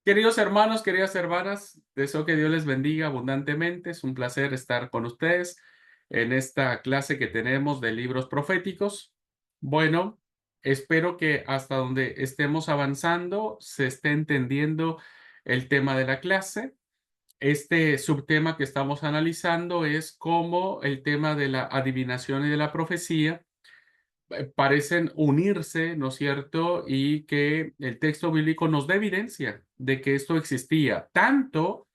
Queridos hermanos, queridas hermanas, deseo que Dios les bendiga abundantemente. Es un placer estar con ustedes en esta clase que tenemos de libros proféticos. Bueno, espero que hasta donde estemos avanzando se esté entendiendo el tema de la clase. Este subtema que estamos analizando es cómo el tema de la adivinación y de la profecía parecen unirse, ¿no es cierto? Y que el texto bíblico nos da evidencia de que esto existía tanto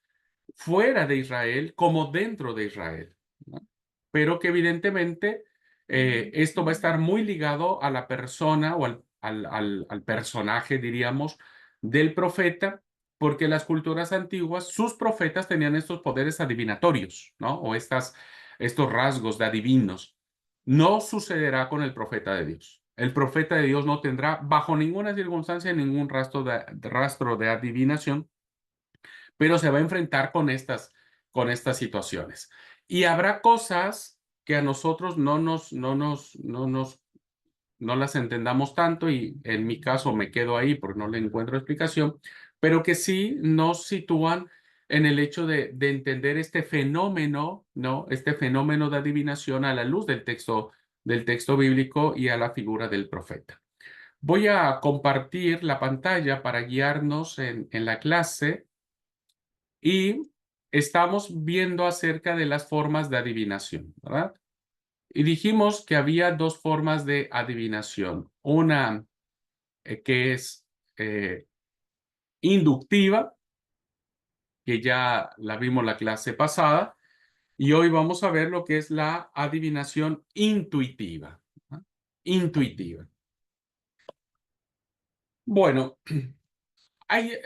fuera de Israel como dentro de Israel, ¿no? Pero que evidentemente esto va a estar muy ligado a la persona o al personaje, diríamos, del profeta, porque las culturas antiguas, sus profetas tenían estos poderes adivinatorios, ¿no? O estos rasgos de adivinos. No sucederá con el profeta de Dios. El profeta de Dios no tendrá bajo ninguna circunstancia ningún rastro de adivinación, pero se va a enfrentar con estas situaciones. Y habrá cosas que a nosotros no las entendamos tanto, y en mi caso me quedo ahí porque no le encuentro explicación, pero que sí nos sitúan en el hecho de entender este fenómeno, ¿no? Este fenómeno de adivinación a la luz del texto bíblico y a la figura del profeta. Voy a compartir la pantalla para guiarnos en la clase, y estamos viendo acerca de las formas de adivinación, ¿verdad? Y dijimos que había dos formas de adivinación. Una que es inductiva, que ya la vimos la clase pasada, y hoy vamos a ver lo que es la adivinación intuitiva, ¿no? Intuitiva. Bueno,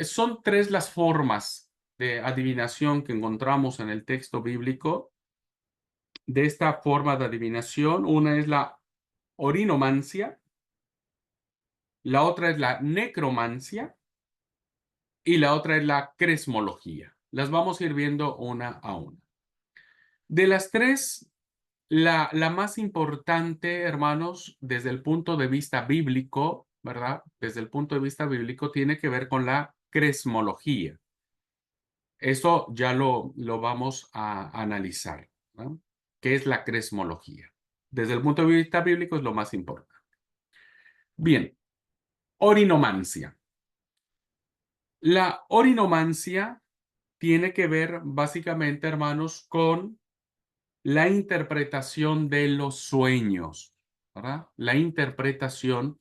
son tres las formas de adivinación que encontramos en el texto bíblico. De esta forma de adivinación, una es la orinomancia, la otra es la necromancia y la otra es la cresmología. Las vamos a ir viendo una a una. De las tres, la más importante, hermanos, desde el punto de vista bíblico, ¿verdad? Desde el punto de vista bíblico, tiene que ver con la cresmología. Eso ya lo vamos a analizar, ¿no? ¿Qué es la cresmología? Desde el punto de vista bíblico es lo más importante. Bien, orinomancia. La orinomancia tiene que ver básicamente, hermanos, con la interpretación de los sueños, ¿verdad? La interpretación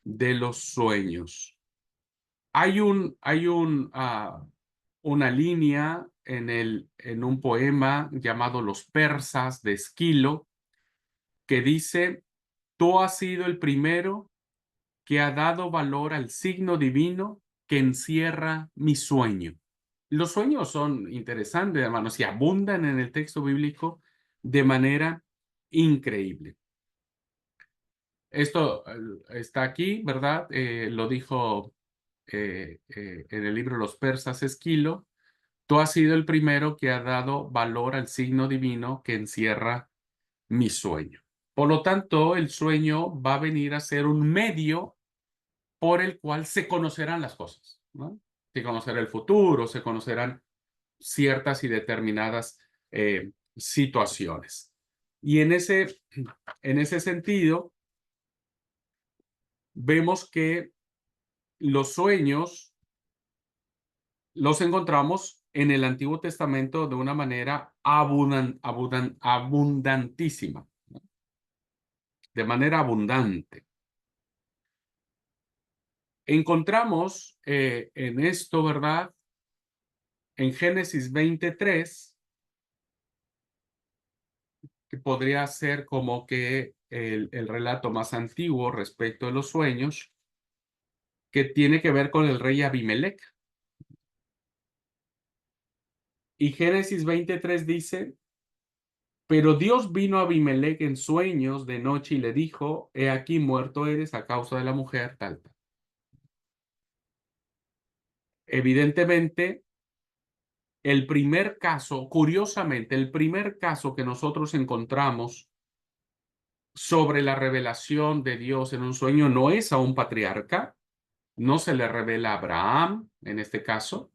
de los sueños. Hay una línea en un poema llamado Los persas de Esquilo que dice: tú has sido el primero que ha dado valor al signo divino que encierra mi sueño. Los sueños son interesantes, hermanos, y abundan en el texto bíblico de manera increíble. Esto está aquí, ¿verdad? Lo dijo en el libro Los persas Esquilo: tú has sido el primero que ha dado valor al signo divino que encierra mi sueño. Por lo tanto, el sueño va a venir a ser un medio por el cual se conocerán las cosas, ¿no? Se conocerá el futuro, se conocerán ciertas y determinadas situaciones. Y en ese sentido, vemos que los sueños los encontramos en el Antiguo Testamento de una manera abundantísima, ¿no? De manera abundante. Encontramos en esto, ¿verdad? En Génesis 23, que podría ser como que el relato más antiguo respecto de los sueños, que tiene que ver con el rey Abimelech. Y Génesis 23 dice: pero Dios vino a Abimelech en sueños de noche y le dijo: he aquí muerto eres a causa de la mujer, tal, tal. Evidentemente, el primer caso, curiosamente, el primer caso que nosotros encontramos sobre la revelación de Dios en un sueño no es a un patriarca, no se le revela a Abraham, en este caso,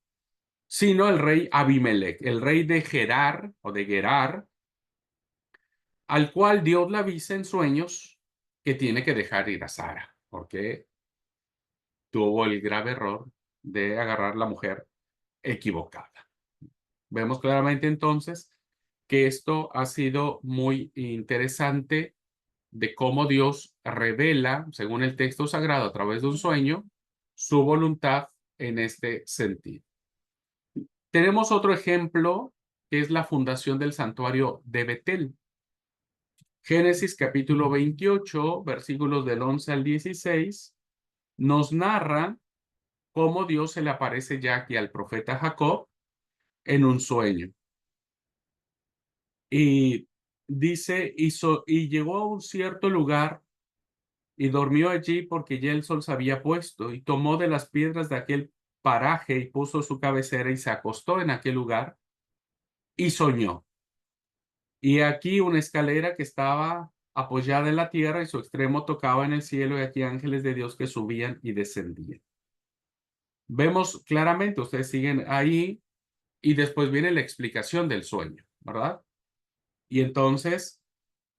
sino el rey Abimelech, el rey de Gerar o de Gerar, al cual Dios le avisa en sueños que tiene que dejar ir a Sara, porque tuvo el grave error de agarrar la mujer equivocada. Vemos claramente entonces que esto ha sido muy interesante de cómo Dios revela, según el texto sagrado, a través de un sueño, su voluntad en este sentido. Tenemos otro ejemplo que es la fundación del santuario de Betel. Génesis capítulo 28, versículos del 11 al 16, nos narra cómo Dios se le aparece ya aquí al profeta Jacob en un sueño. Y dice, y llegó a un cierto lugar y durmió allí porque ya el sol se había puesto, y tomó de las piedras de aquel paraje y puso su cabecera y se acostó en aquel lugar y soñó. Y aquí una escalera que estaba apoyada en la tierra y su extremo tocaba en el cielo, y aquí ángeles de Dios que subían y descendían. Vemos claramente, ustedes siguen ahí, y después viene la explicación del sueño, ¿verdad? Y entonces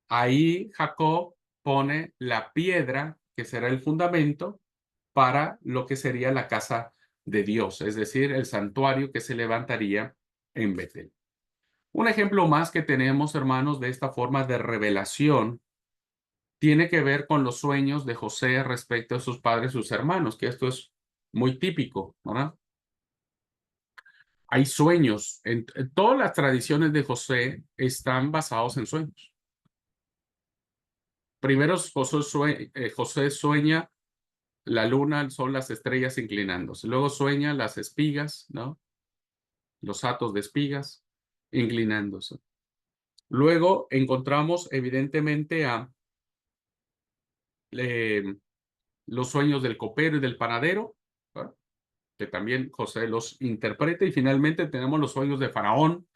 ahí Jacob pone la piedra que será el fundamento para lo que sería la casa de Dios, es decir, el santuario que se levantaría en Betel. Un ejemplo más que tenemos, hermanos, de esta forma de revelación tiene que ver con los sueños de José respecto a sus padres y sus hermanos, que esto es muy típico, ¿verdad? Hay sueños, en todas las tradiciones de José están basados en sueños. Primero José sueña la luna, el sol, las estrellas inclinándose. Luego sueña las espigas, ¿no? Los hatos de espigas inclinándose. Luego encontramos evidentemente a eh, los sueños del copero y del panadero, ¿verdad? Que también José los interpreta. Y finalmente tenemos los sueños de Faraón,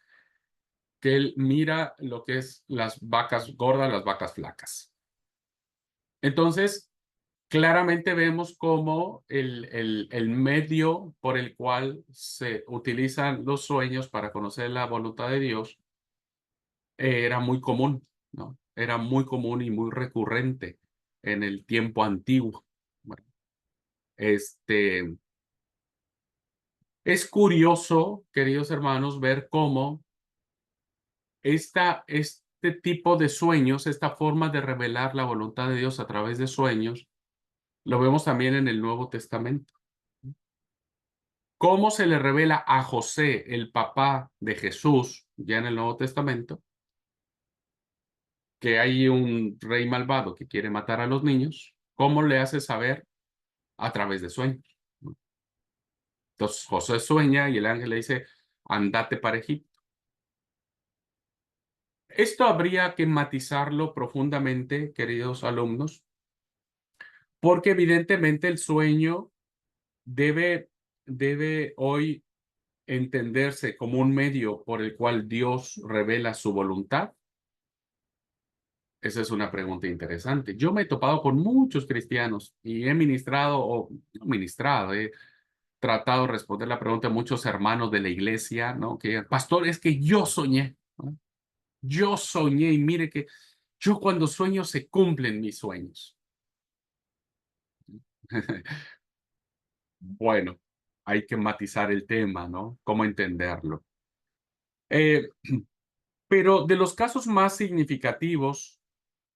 que él mira lo que es las vacas gordas, las vacas flacas. Entonces, claramente vemos cómo el medio por el cual se utilizan los sueños para conocer la voluntad de Dios era muy común, ¿no? Era muy común y muy recurrente en el tiempo antiguo. Bueno, este, es curioso, queridos hermanos, ver cómo este tipo de sueños, esta forma de revelar la voluntad de Dios a través de sueños, lo vemos también en el Nuevo Testamento. ¿Cómo se le revela a José, el papá de Jesús, ya en el Nuevo Testamento, que hay un rey malvado que quiere matar a los niños? ¿Cómo le hace saber? A través de sueños, ¿no? Entonces José sueña y el ángel le dice, andate para Egipto. Esto habría que matizarlo profundamente, queridos alumnos, porque evidentemente el sueño debe, debe hoy entenderse como un medio por el cual Dios revela su voluntad. Esa es una pregunta interesante. Yo me he topado con muchos cristianos y he ministrado, o no ministrado, he tratado de responder la pregunta de muchos hermanos de la iglesia, ¿no? Que, pastor, es que yo soñé, ¿no? Yo soñé y mire que yo cuando sueño se cumplen mis sueños. Bueno, hay que matizar el tema, ¿no? ¿Cómo entenderlo? Eh, pero de los casos más significativos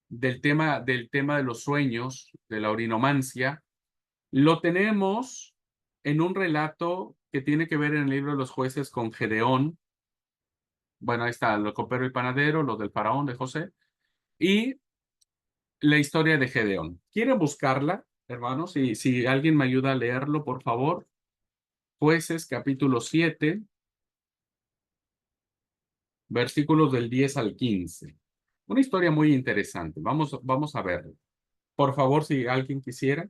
del tema de los sueños, de la orinomancia, lo tenemos en un relato que tiene que ver en el libro de los jueces con Gedeón. Bueno, ahí está, el copero y panadero, lo del faraón de José, y la historia de Gedeón. ¿Quieren buscarla, hermanos? Si alguien me ayuda a leerlo, por favor. Jueces capítulo 7, versículos del 10 al 15. Una historia muy interesante. Vamos a verlo. Por favor, si alguien quisiera.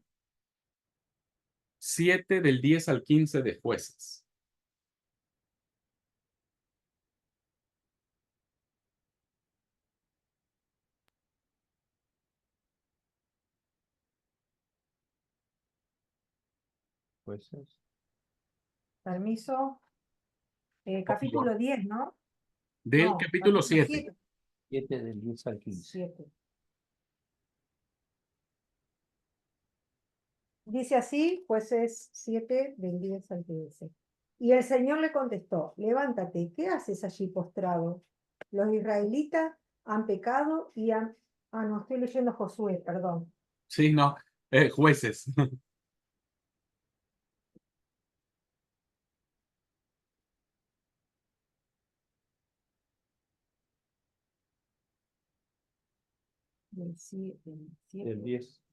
7 del 10 al 15 de Jueces. Jueces. Permiso. Capítulo 10, ¿no? Del No, capítulo 7. 7. 7 del 10 al 15. 7. Dice así, Jueces 7, del 10 al 15. Y el Señor le contestó, levántate, ¿qué haces allí postrado? Los israelitas han pecado y han... Ah, no, estoy leyendo Josué, perdón. Sí, no, jueces. Del 7. Del 10.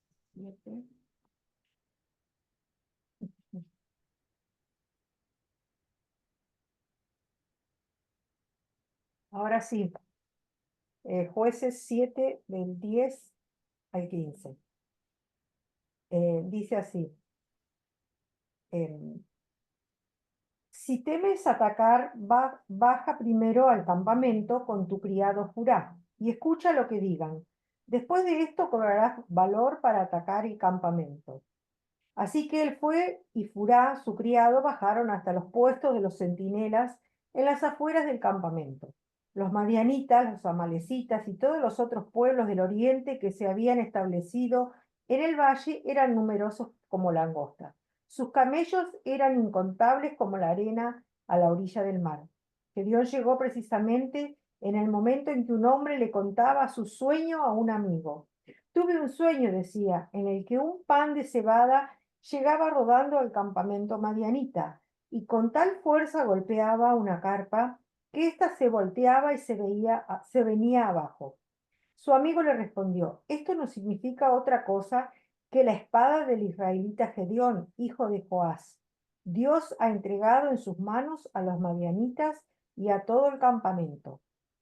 Ahora sí, Jueces 7, del 10 al 15. Dice así. Si temes atacar, baja primero al campamento con tu criado Jurá y escucha lo que digan. Después de esto cobrarás valor para atacar el campamento. Así que él fue y Furá, su criado, bajaron hasta los puestos de los centinelas en las afueras del campamento. Los madianitas, los amalecitas y todos los otros pueblos del oriente que se habían establecido en el valle eran numerosos como langostas. Sus camellos eran incontables como la arena a la orilla del mar. Gedeón llegó precisamente en el momento en que un hombre le contaba su sueño a un amigo. Tuve un sueño, decía, en el que un pan de cebada llegaba rodando al campamento madianita y con tal fuerza golpeaba una carpa que ésta se volteaba y se venía abajo. Su amigo le respondió, esto no significa otra cosa que la espada del israelita Gedeón, hijo de Joás. Dios ha entregado en sus manos a los madianitas y a todo el campamento.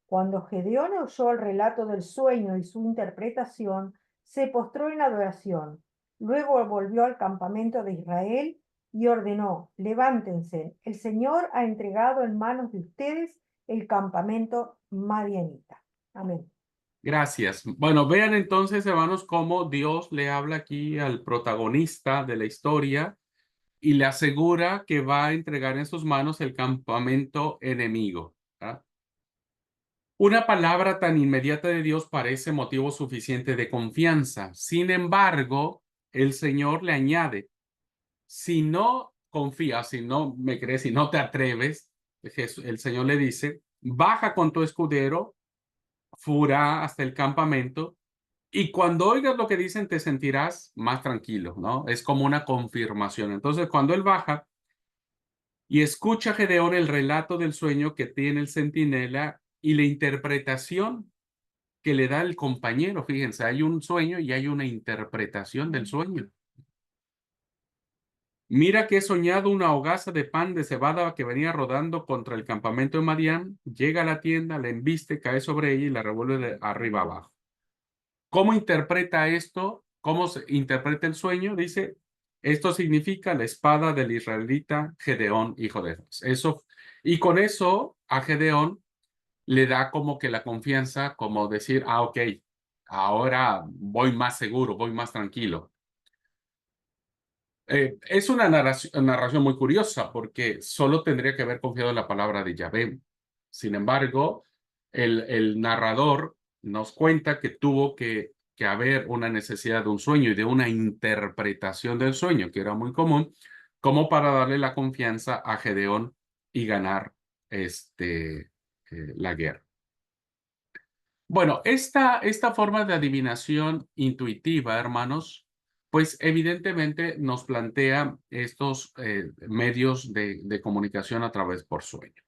Cuando Gedeón oyó el relato del sueño y su interpretación, se postró en adoración. Luego volvió al campamento de Israel y ordenó, levántense, el Señor ha entregado en manos de ustedes el campamento madianita. Amén. Gracias. Bueno, vean entonces, hermanos, cómo Dios le habla aquí al protagonista de la historia y le asegura que va a entregar en sus manos el campamento enemigo. ¿Verdad? Una palabra tan inmediata de Dios parece motivo suficiente de confianza. Sin embargo, el Señor le añade, si no confías, si no me crees, si no te atreves, el Señor le dice, baja con tu escudero, fura hasta el campamento, y cuando oigas lo que dicen te sentirás más tranquilo, ¿no? Es como una confirmación. Entonces, cuando él baja y escucha a Gedeón el relato del sueño que tiene el centinela y la interpretación que le da el compañero, fíjense, hay un sueño y hay una interpretación del sueño. Mira que he soñado una hogaza de pan de cebada que venía rodando contra el campamento de Madián, llega a la tienda, la embiste, cae sobre ella y la revuelve de arriba abajo. ¿Cómo interpreta esto? ¿Cómo se interpreta el sueño? Dice, esto significa la espada del israelita Gedeón, hijo de Dios. Eso, y con eso a Gedeón le da como que la confianza, como decir, ok, ahora voy más seguro, voy más tranquilo. Es una narración muy curiosa porque solo tendría que haber confiado en la palabra de Yahvé. Sin embargo, el narrador nos cuenta que tuvo que haber una necesidad de un sueño y de una interpretación del sueño, que era muy común, como para darle la confianza a Gedeón y ganar la guerra. Bueno, esta forma de adivinación intuitiva, hermanos, pues evidentemente nos plantea estos medios de comunicación a través por sueño.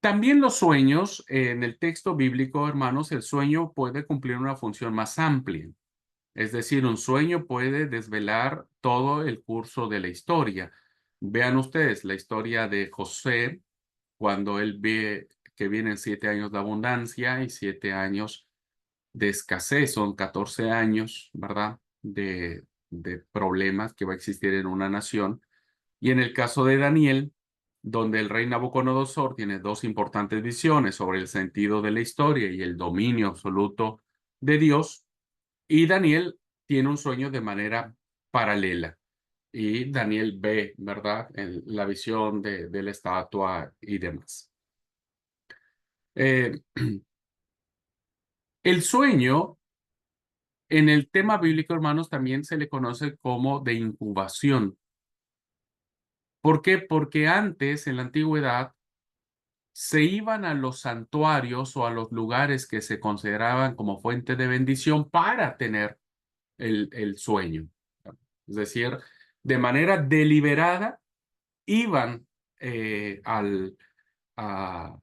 También los sueños, en el texto bíblico, hermanos, el sueño puede cumplir una función más amplia. Es decir, un sueño puede desvelar todo el curso de la historia. Vean ustedes la historia de José, cuando él ve que vienen 7 años de abundancia y 7 años de escasez, son 14 años, ¿verdad? De problemas que va a existir en una nación. Y en el caso de Daniel, donde el rey Nabucodonosor tiene dos importantes visiones sobre el sentido de la historia y el dominio absoluto de Dios, y Daniel tiene un sueño de manera paralela. Y Daniel ve, ¿verdad?, en la visión de la estatua y demás. El sueño, en el tema bíblico, hermanos, también se le conoce como de incubación. ¿Por qué? Porque antes, en la antigüedad, se iban a los santuarios o a los lugares que se consideraban como fuente de bendición para tener el sueño. Es decir, de manera deliberada iban a,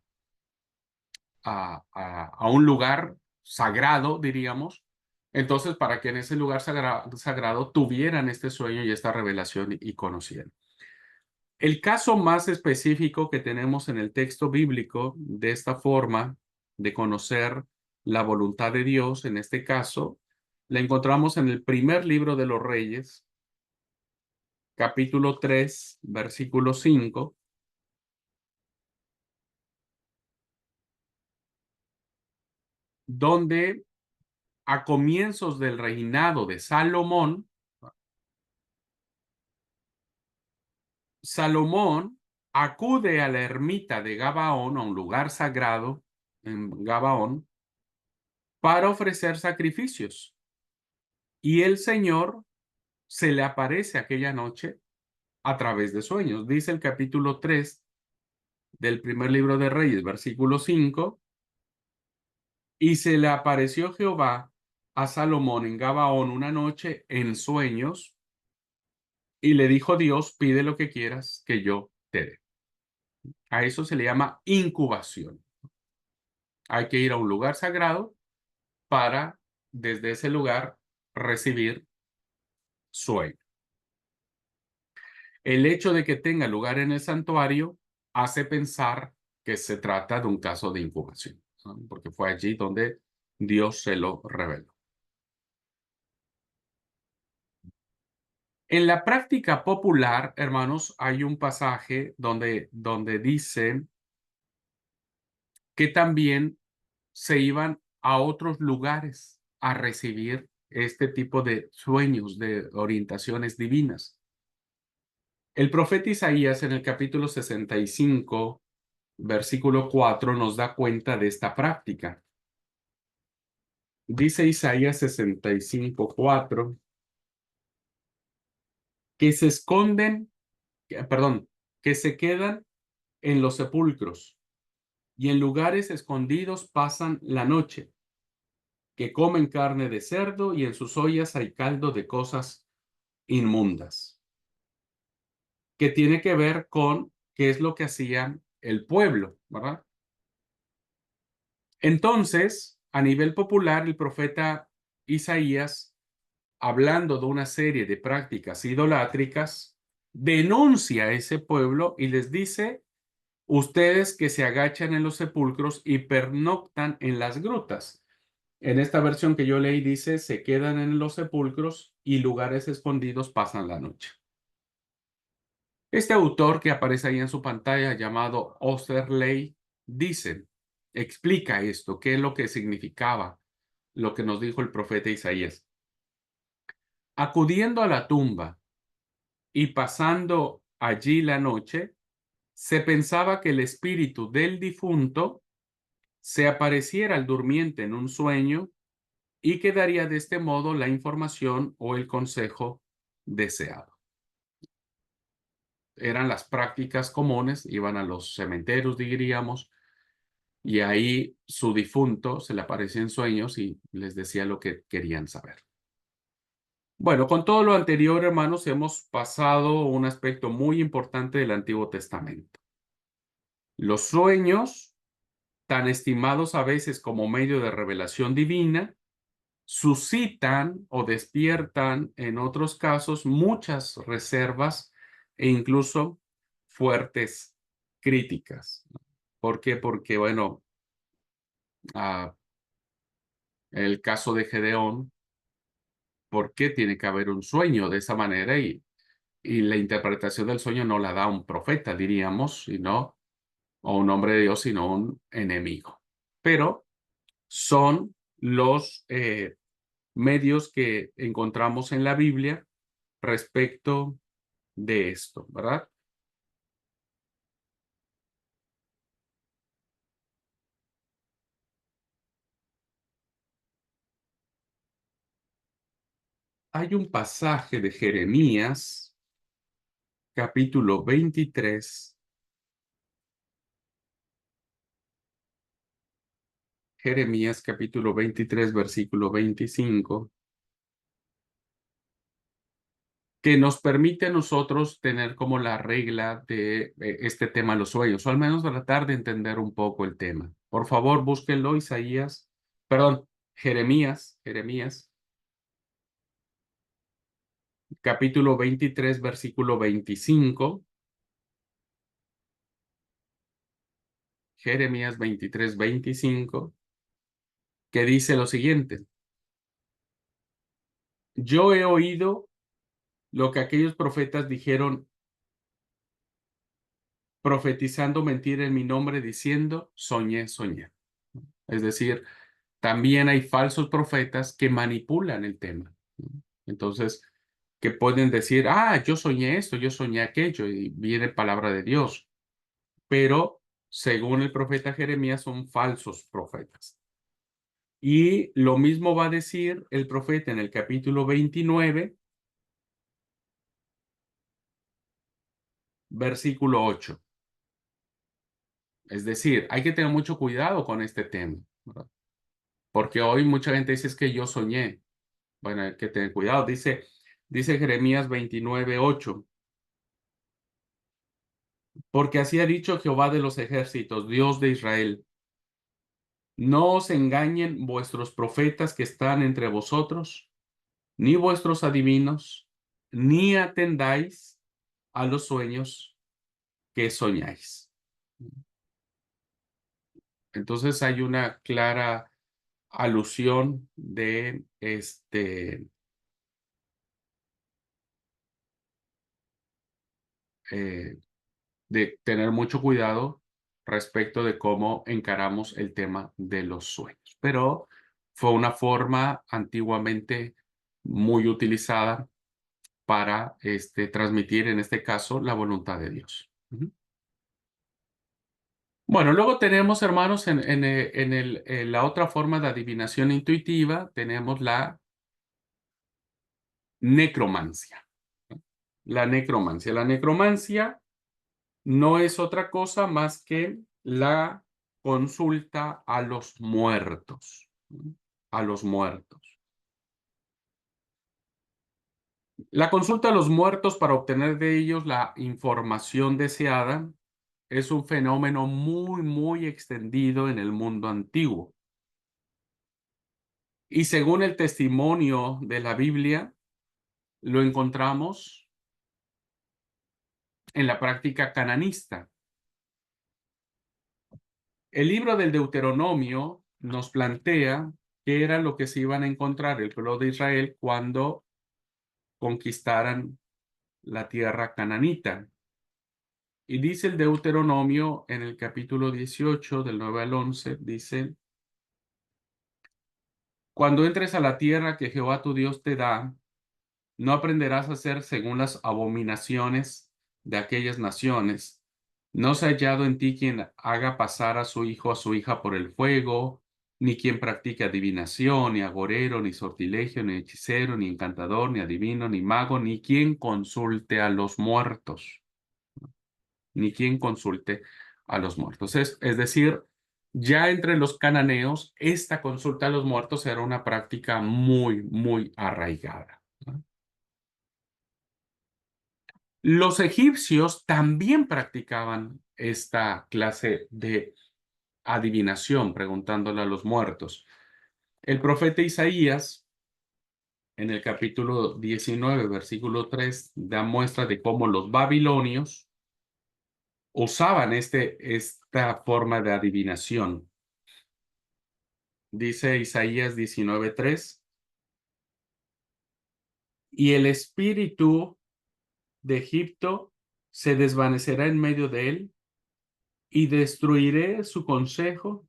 a un lugar sagrado, diríamos. Entonces, para que en ese lugar sagrado tuvieran este sueño y esta revelación y conocieran. El caso más específico que tenemos en el texto bíblico de esta forma de conocer la voluntad de Dios, en este caso, la encontramos en el primer libro de los Reyes, capítulo 3, versículo 5, donde a comienzos del reinado de Salomón, Salomón acude a la ermita de Gabaón, a un lugar sagrado en Gabaón, para ofrecer sacrificios. Y el Señor se le aparece aquella noche a través de sueños. Dice el capítulo 3 del primer libro de Reyes, versículo 5, y se le apareció Jehová a Salomón en Gabaón una noche en sueños, y le dijo Dios, pide lo que quieras que yo te dé. A eso se le llama incubación. Hay que ir a un lugar sagrado para, desde ese lugar, recibir sueño. El hecho de que tenga lugar en el santuario hace pensar que se trata de un caso de incubación, ¿no? Porque fue allí donde Dios se lo reveló. En la práctica popular, hermanos, hay un pasaje donde dice que también se iban a otros lugares a recibir este tipo de sueños, de orientaciones divinas. El profeta Isaías en el capítulo 65, versículo 4, nos da cuenta de esta práctica. Dice Isaías 65, 4, que se esconden, perdón, que se quedan en los sepulcros y en lugares escondidos pasan la noche, que comen carne de cerdo y en sus ollas hay caldo de cosas inmundas, que tiene que ver con qué es lo que hacía el pueblo, ¿verdad? Entonces, a nivel popular, el profeta Isaías, hablando de una serie de prácticas idolátricas, denuncia a ese pueblo y les dice, ustedes que se agachan en los sepulcros y pernoctan en las grutas. En esta versión que yo leí dice, se quedan en los sepulcros y lugares escondidos pasan la noche. Este autor que aparece ahí en su pantalla, llamado Osterley, dice, explica esto, qué es lo que significaba lo que nos dijo el profeta Isaías. Acudiendo a la tumba y pasando allí la noche, se pensaba que el espíritu del difunto se apareciera al durmiente en un sueño y que daría de este modo la información o el consejo deseado. Eran las prácticas comunes, iban a los cementerios, diríamos, y ahí su difunto se le aparecía en sueños y les decía lo que querían saber. Bueno, con todo lo anterior, hermanos, hemos pasado un aspecto muy importante del Antiguo Testamento. Los sueños, tan estimados a veces como medio de revelación divina, suscitan o despiertan en otros casos muchas reservas e incluso fuertes críticas. ¿Por qué? Porque, bueno, el caso de Gedeón, ¿por qué tiene que haber un sueño de esa manera? Y la interpretación del sueño no la da un profeta, diríamos, sino, o un hombre de Dios, sino un enemigo. Pero son los medios que encontramos en la Biblia respecto de esto, ¿verdad? Hay un pasaje de Jeremías, capítulo 23. Jeremías, capítulo 23, versículo 25. Que nos permite a nosotros tener como la regla de este tema los sueños, o al menos tratar de entender un poco el tema. Por favor, búsquenlo, Jeremías, capítulo 23, versículo 25. Jeremías 23, 25, que dice lo siguiente: yo he oído lo que aquellos profetas dijeron, profetizando mentira en mi nombre, diciendo, soñé, soñé. Es decir, también hay falsos profetas que manipulan el tema. Entonces, que pueden decir, yo soñé esto, yo soñé aquello, y viene palabra de Dios. Pero, según el profeta Jeremías, son falsos profetas. Y lo mismo va a decir el profeta en el capítulo 29, versículo 8. Es decir, hay que tener mucho cuidado con este tema, ¿verdad? Porque hoy mucha gente dice es que yo soñé. Bueno, hay que tener cuidado. Dice Jeremías 29, 8. Porque así ha dicho Jehová de los ejércitos, Dios de Israel: no os engañen vuestros profetas que están entre vosotros, ni vuestros adivinos, ni atendáis a los sueños que soñáis. Entonces hay una clara alusión de de tener mucho cuidado respecto de cómo encaramos el tema de los sueños. Pero fue una forma antiguamente muy utilizada para transmitir, en este caso, la voluntad de Dios. Bueno, luego tenemos, hermanos, en la otra forma de adivinación intuitiva, tenemos la necromancia. La necromancia. La necromancia no es otra cosa más que la consulta a los muertos. A los muertos. La consulta a los muertos para obtener de ellos la información deseada es un fenómeno muy, muy extendido en el mundo antiguo. Y según el testimonio de la Biblia, lo encontramos en la práctica cananista. El libro del Deuteronomio nos plantea qué era lo que se iban a encontrar el pueblo de Israel cuando conquistaran la tierra cananita. Y dice el Deuteronomio en el capítulo 18, del 9 al 11, dice: cuando entres a la tierra que Jehová tu Dios te da, no aprenderás a hacer según las abominaciones de aquellas naciones. No se ha hallado en ti quien haga pasar a su hijo o a su hija por el fuego, ni quien practique adivinación, ni agorero, ni sortilegio, ni hechicero, ni encantador, ni adivino, ni mago, ni quien consulte a los muertos. Ni quien consulte a los muertos. Es decir, ya entre los cananeos, esta consulta a los muertos era una práctica muy, muy arraigada, ¿no? Los egipcios también practicaban esta clase de adivinación, preguntándole a los muertos. El profeta Isaías, en el capítulo 19, versículo 3, da muestra de cómo los babilonios usaban esta forma de adivinación. Dice Isaías 19:3, y el espíritu de Egipto se desvanecerá en medio de él, y destruiré su consejo.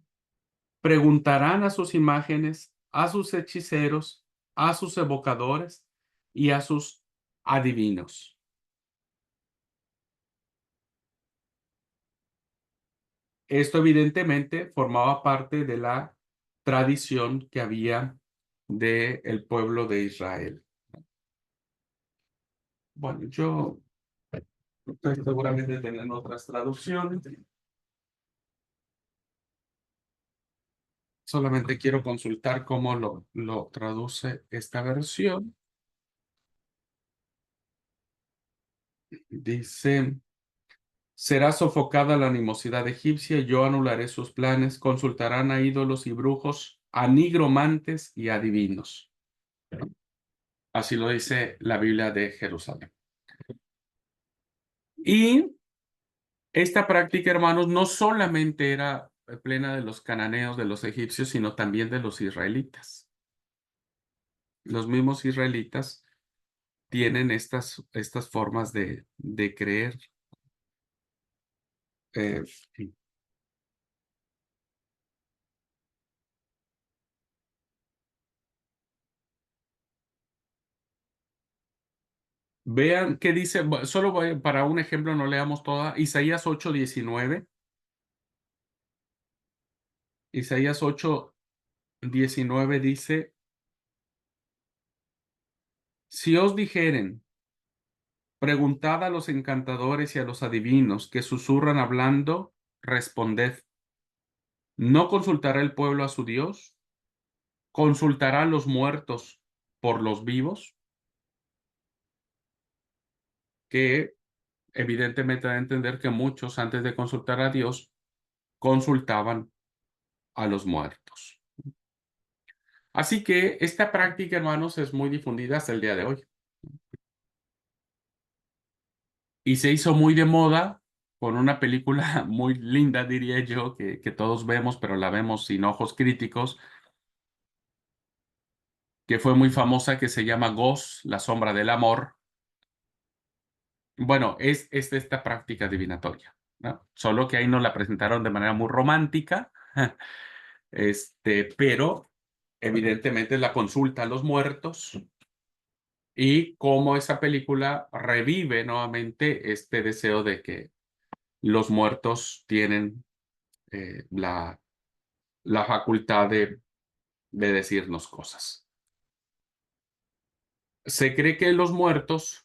Preguntarán a sus imágenes, a sus hechiceros, a sus evocadores y a sus adivinos. Esto evidentemente formaba parte de la tradición que había del pueblo de Israel. Bueno, yo ustedes seguramente tienen otras traducciones. Solamente quiero consultar cómo lo traduce esta versión. Dice, será sofocada la animosidad egipcia, yo anularé sus planes, consultarán a ídolos y brujos, a nigromantes y adivinos. Así lo dice la Biblia de Jerusalén. Y esta práctica, hermanos, no solamente era plena de los cananeos, de los egipcios, sino también de los israelitas. Los mismos israelitas tienen estas formas de creer. Sí. Vean qué dice, solo para un ejemplo, no leamos toda, Isaías 8:19. Isaías 8:19 dice, si os dijeren, preguntad a los encantadores y a los adivinos que susurran hablando, responded, ¿no consultará el pueblo a su Dios? ¿Consultará a los muertos por los vivos? Que evidentemente da a entender que muchos antes de consultar a Dios consultaban a los muertos. Así que esta práctica, hermanos, es muy difundida hasta el día de hoy. Y se hizo muy de moda con una película muy linda, diría yo, que todos vemos, pero la vemos sin ojos críticos, que fue muy famosa, que se llama Ghost, la sombra del amor. Bueno, es esta práctica divinatoria, ¿no? Solo que ahí nos la presentaron de manera muy romántica, pero evidentemente la consulta a los muertos y cómo esa película revive nuevamente este deseo de que los muertos tienen la facultad de decirnos cosas. Se cree que los muertos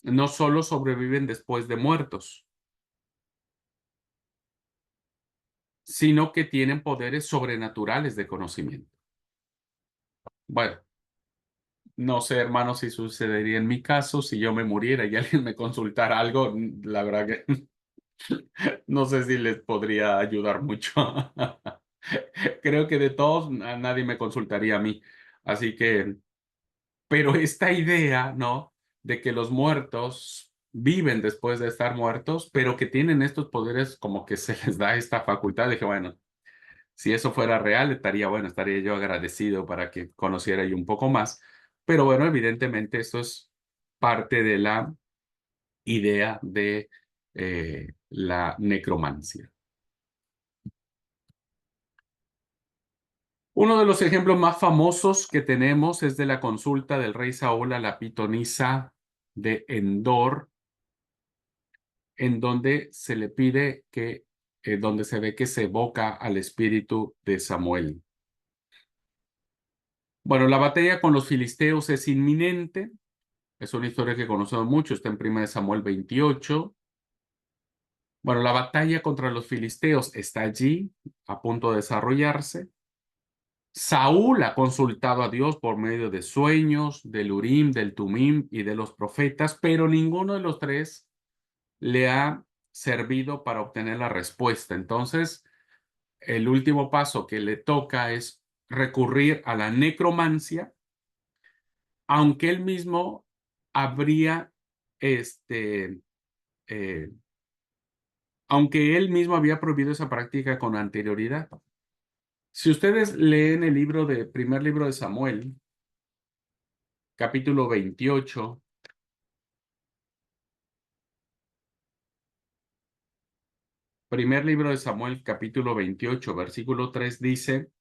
no solo sobreviven después de muertos, sino que tienen poderes sobrenaturales de conocimiento. Bueno, no sé, hermano, si sucedería en mi caso, si yo me muriera y alguien me consultara algo, la verdad que no sé si les podría ayudar mucho. Creo que de todos, nadie me consultaría a mí. Así que, pero esta idea, ¿no? De que los muertos viven después de estar muertos, pero que tienen estos poderes como que se les da esta facultad. Dije, bueno, si eso fuera real, estaría yo agradecido para que conociera yo un poco más. Pero bueno, evidentemente esto es parte de la idea de la necromancia. Uno de los ejemplos más famosos que tenemos es de la consulta del rey Saúl a la pitonisa de Endor, en donde se le pide que, donde se ve que se evoca al espíritu de Samuel. Bueno, la batalla con los filisteos es inminente. Es una historia que conocemos mucho, está en 1 Samuel 28. Bueno, la batalla contra los filisteos está allí, a punto de desarrollarse. Saúl ha consultado a Dios por medio de sueños, del Urim, del Tumim y de los profetas, pero ninguno de los tres le ha servido para obtener la respuesta. Entonces, el último paso que le toca es recurrir a la necromancia, aunque él mismo habría, aunque él mismo había prohibido esa práctica con anterioridad. Si ustedes leen el primer libro de Samuel, capítulo 28, primer libro de Samuel, capítulo 28, versículo 3 dice,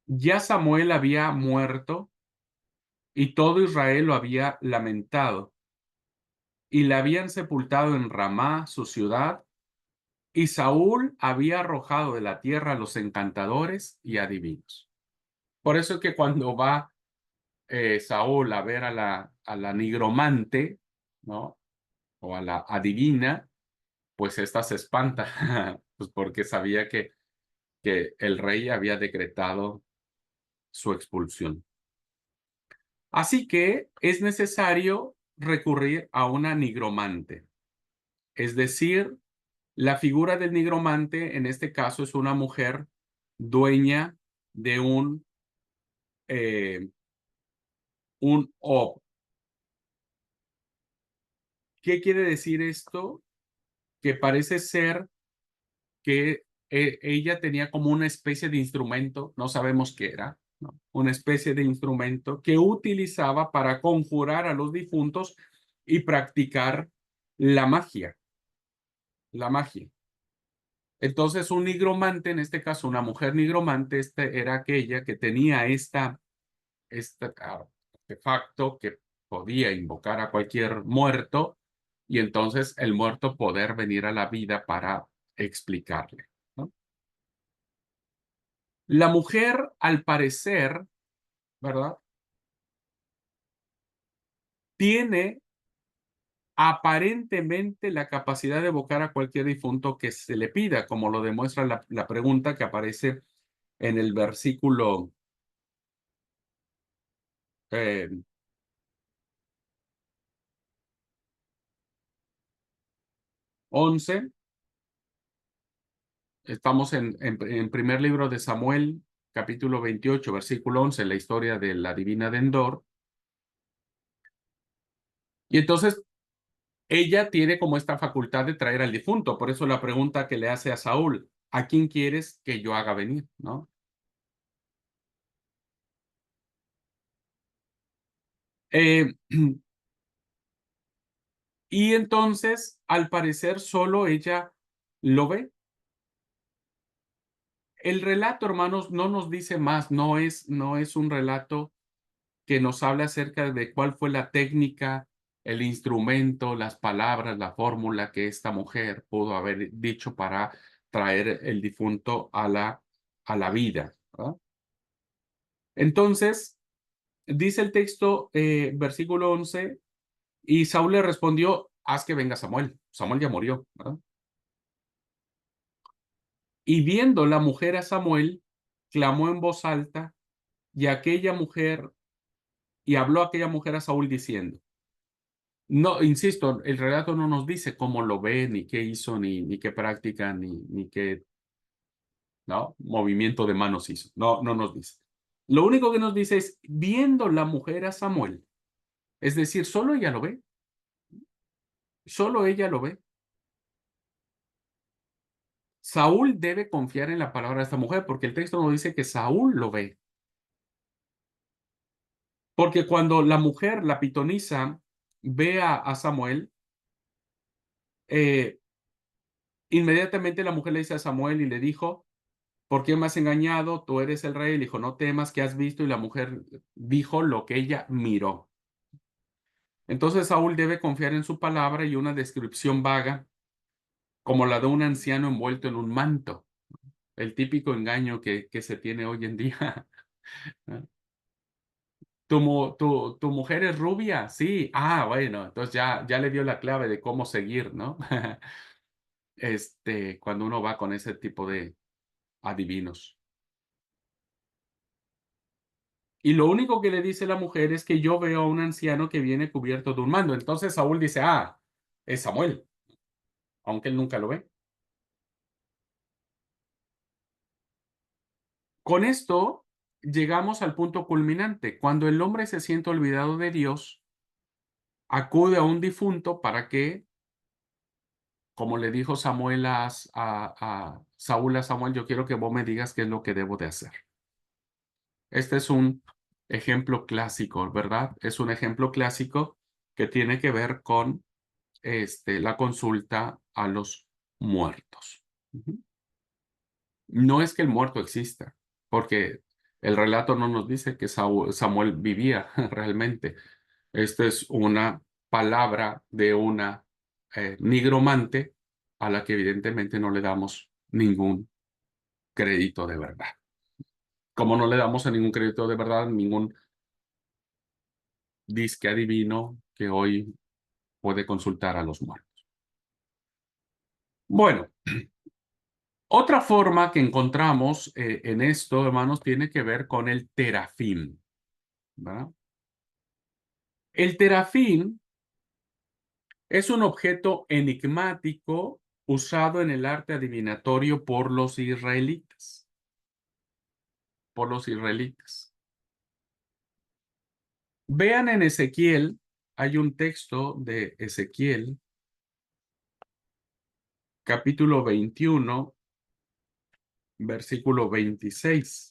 ya Samuel había muerto y todo Israel lo había lamentado, y la habían sepultado en Ramá, su ciudad, y Saúl había arrojado de la tierra a los encantadores y adivinos. Por eso es que cuando va Saúl a ver a la nigromante, ¿no? O a la adivina, pues esta se espanta, pues porque sabía que el rey había decretado su expulsión. Así que es necesario recurrir a una nigromante. Es decir, la figura del nigromante en este caso es una mujer dueña de un ob. ¿Qué quiere decir esto? Que parece ser que ella tenía como una especie de instrumento, no sabemos qué era, ¿no? Una especie de instrumento que utilizaba para conjurar a los difuntos y practicar la magia. La magia. Entonces, un nigromante, en este caso, una mujer nigromante, era aquella que tenía este artefacto que podía invocar a cualquier muerto y entonces el muerto poder venir a la vida para explicarle, ¿no? La mujer, al parecer, ¿verdad? Tiene aparentemente la capacidad de evocar a cualquier difunto que se le pida, como lo demuestra la pregunta que aparece en el versículo 11. Estamos en primer libro de Samuel, capítulo 28, versículo 11, la historia de la divina de Endor. Y entonces ella tiene como esta facultad de traer al difunto. Por eso la pregunta que le hace a Saúl, ¿a quién quieres que yo haga venir? ¿No? Eh, y entonces, al parecer, solo ella lo ve. El relato, hermanos, no nos dice más, no es un relato que nos habla acerca de cuál fue la técnica, el instrumento, las palabras, la fórmula que esta mujer pudo haber dicho para traer el difunto a la vida, ¿verdad? Entonces, dice el texto, versículo 11, y Saúl le respondió, haz que venga Samuel. Samuel ya murió, ¿verdad? Y viendo la mujer a Samuel, clamó en voz alta, y aquella mujer, y habló aquella mujer a Saúl diciendo, no, insisto, el relato no nos dice cómo lo ve, ni qué hizo, ni qué práctica, ni qué, ¿no? Movimiento de manos hizo. No, no nos dice. Lo único que nos dice es, viendo la mujer a Samuel, es decir, solo ella lo ve. Solo ella lo ve. Saúl debe confiar en la palabra de esta mujer, porque el texto nos dice que Saúl lo ve. Porque cuando la mujer, la pitonisa, ve a Samuel, eh, inmediatamente la mujer le dice a Samuel y le dijo, ¿por qué me has engañado? Tú eres el rey. Le dijo, no temas, ¿qué has visto? Y la mujer dijo lo que ella miró. Entonces Saúl debe confiar en su palabra y una descripción vaga, como la de un anciano envuelto en un manto. El típico engaño que se tiene hoy en día. ¿Tu mujer es rubia? Sí. Ah, bueno, entonces ya le dio la clave de cómo seguir, ¿no? Cuando uno va con ese tipo de adivinos. Y lo único que le dice la mujer es que yo veo a un anciano que viene cubierto de un mando. Entonces Saúl dice, ah, es Samuel, aunque él nunca lo ve. Con esto llegamos al punto culminante. Cuando el hombre se siente olvidado de Dios, acude a un difunto para que, como le dijo Samuel a Saúl a Samuel, yo quiero que vos me digas qué es lo que debo de hacer. Este es un ejemplo clásico, ¿verdad? Es un ejemplo clásico que tiene que ver con la consulta a los muertos. No es que el muerto exista, porque El relato no nos dice que Samuel vivía realmente. Esta es una palabra de una nigromante a la que evidentemente no le damos ningún crédito de verdad. Como no le damos a ningún crédito de verdad, ningún disque adivino que hoy puede consultar a los muertos. Bueno, otra forma que encontramos en esto, hermanos, tiene que ver con el terafín, ¿verdad? El terafín es un objeto enigmático usado en el arte adivinatorio por los israelitas. Por los israelitas. Vean en Ezequiel, hay un texto de Ezequiel, capítulo 21, versículo 26.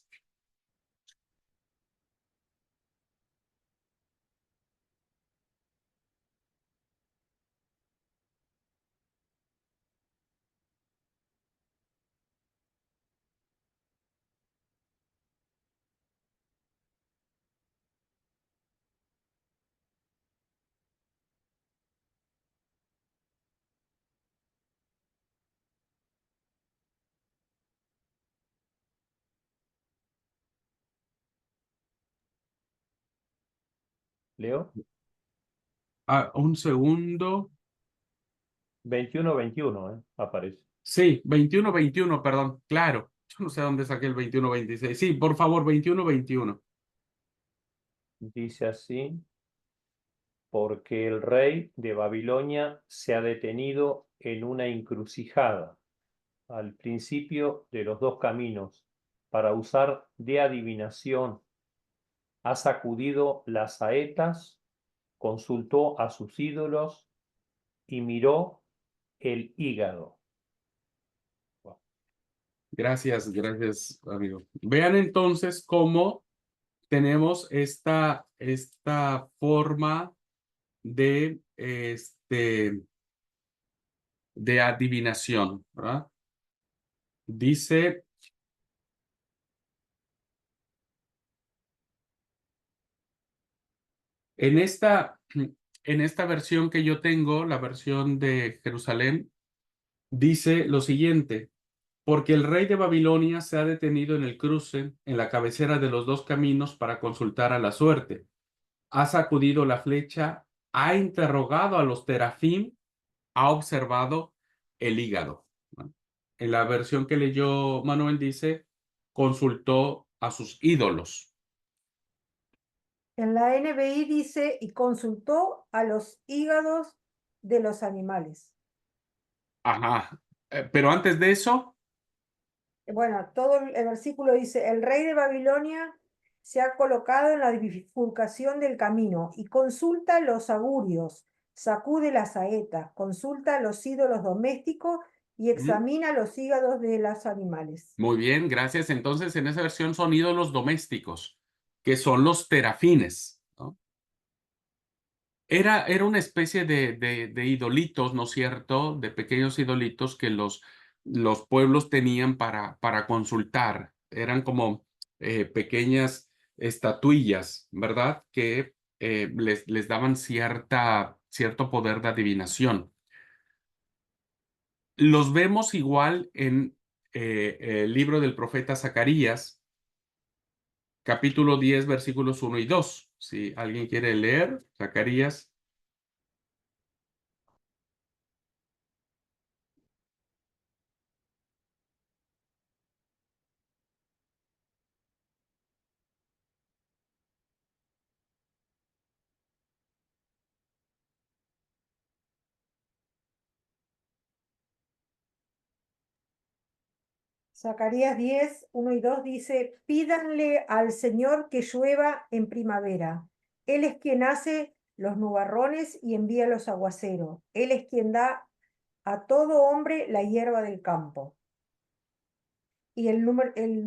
Leo. Un segundo. 21-21, aparece. Sí, 21-21, perdón, claro. Yo no sé dónde saqué el 21-26. Sí, por favor, 21-21. Dice así, porque el rey de Babilonia se ha detenido en una encrucijada, al principio de los dos caminos, para usar de adivinación. Ha sacudido las saetas, consultó a sus ídolos y miró el hígado. Gracias, gracias, amigo. Vean entonces cómo tenemos esta forma de, de adivinación, ¿verdad? Dice, en esta versión que yo tengo, la versión de Jerusalén, dice lo siguiente: porque el rey de Babilonia se ha detenido en el cruce, en la cabecera de los dos caminos para consultar a la suerte. Ha sacudido la flecha, ha interrogado a los terafim, ha observado el hígado, ¿no? En la versión que leyó Manuel dice, consultó a sus ídolos. En la NBI dice, y consultó a los hígados de los animales. Ajá. Pero antes de eso, Bueno, todo el versículo dice, el rey de Babilonia se ha colocado en la bifurcación del camino y consulta los agurios, sacude las saetas, consulta los ídolos domésticos y examina los hígados de los animales. muy bien, gracias. Entonces, en esa versión son ídolos domésticos, que son los terafines, ¿no? Era una especie de idolitos, ¿no es cierto? De pequeños idolitos que los pueblos tenían para consultar. Eran como pequeñas estatuillas, ¿verdad? Que les daban cierto poder de adivinación. Los vemos igual en el libro del profeta Zacarías, capítulo 10, versículos 1 y 2. Si alguien quiere leer, Zacarías. Zacarías 10, 1 y 2 dice, pídanle al Señor que llueva en primavera. Él es quien hace los nubarrones y envía los aguaceros. Él es quien da a todo hombre la hierba del campo. Y el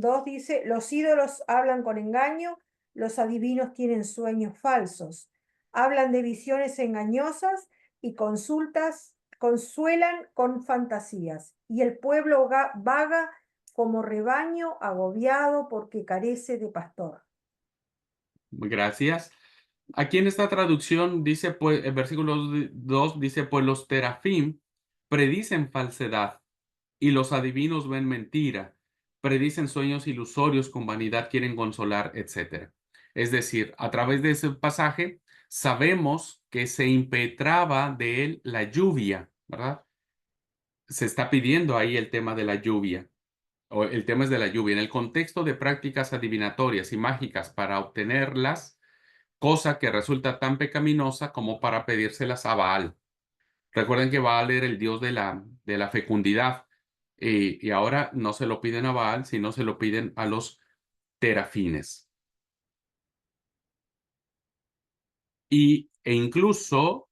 2 dice, los ídolos hablan con engaño, los adivinos tienen sueños falsos, hablan de visiones engañosas y consultan con fantasías. Y el pueblo vaga como rebaño agobiado porque carece de pastor. Gracias. Aquí en esta traducción dice, pues, el versículo 2 dice, pues los terafim predicen falsedad y los adivinos ven mentira, predicen sueños ilusorios, con vanidad quieren consolar, etc. Es decir, a través de ese pasaje sabemos que se impetraba de él la lluvia, ¿verdad? Se está pidiendo ahí el tema de la lluvia, o el tema es de la lluvia, en el contexto de prácticas adivinatorias y mágicas para obtenerlas, cosa que resulta tan pecaminosa como para pedírselas a Baal. Recuerden que Baal era el dios de la fecundidad, y ahora no se lo piden a Baal, sino se lo piden a los terafines. E incluso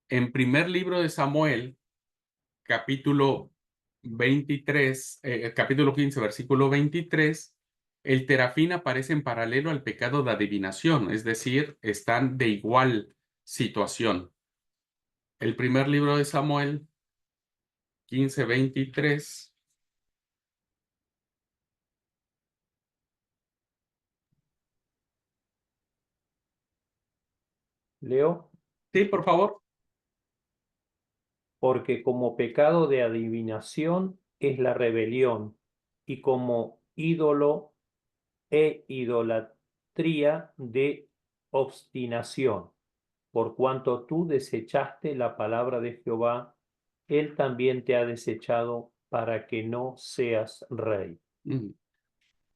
en primer libro de Samuel, capítulo 23, capítulo 15, versículo 23, el terafín aparece en paralelo al pecado de adivinación, es decir, están de igual situación. El primer libro de Samuel, 15:23. Leo, Sí, por favor. porque como pecado de adivinación es la rebelión, y como ídolo e idolatría de obstinación. Por cuanto tú desechaste la palabra de Jehová, él también te ha desechado para que no seas rey.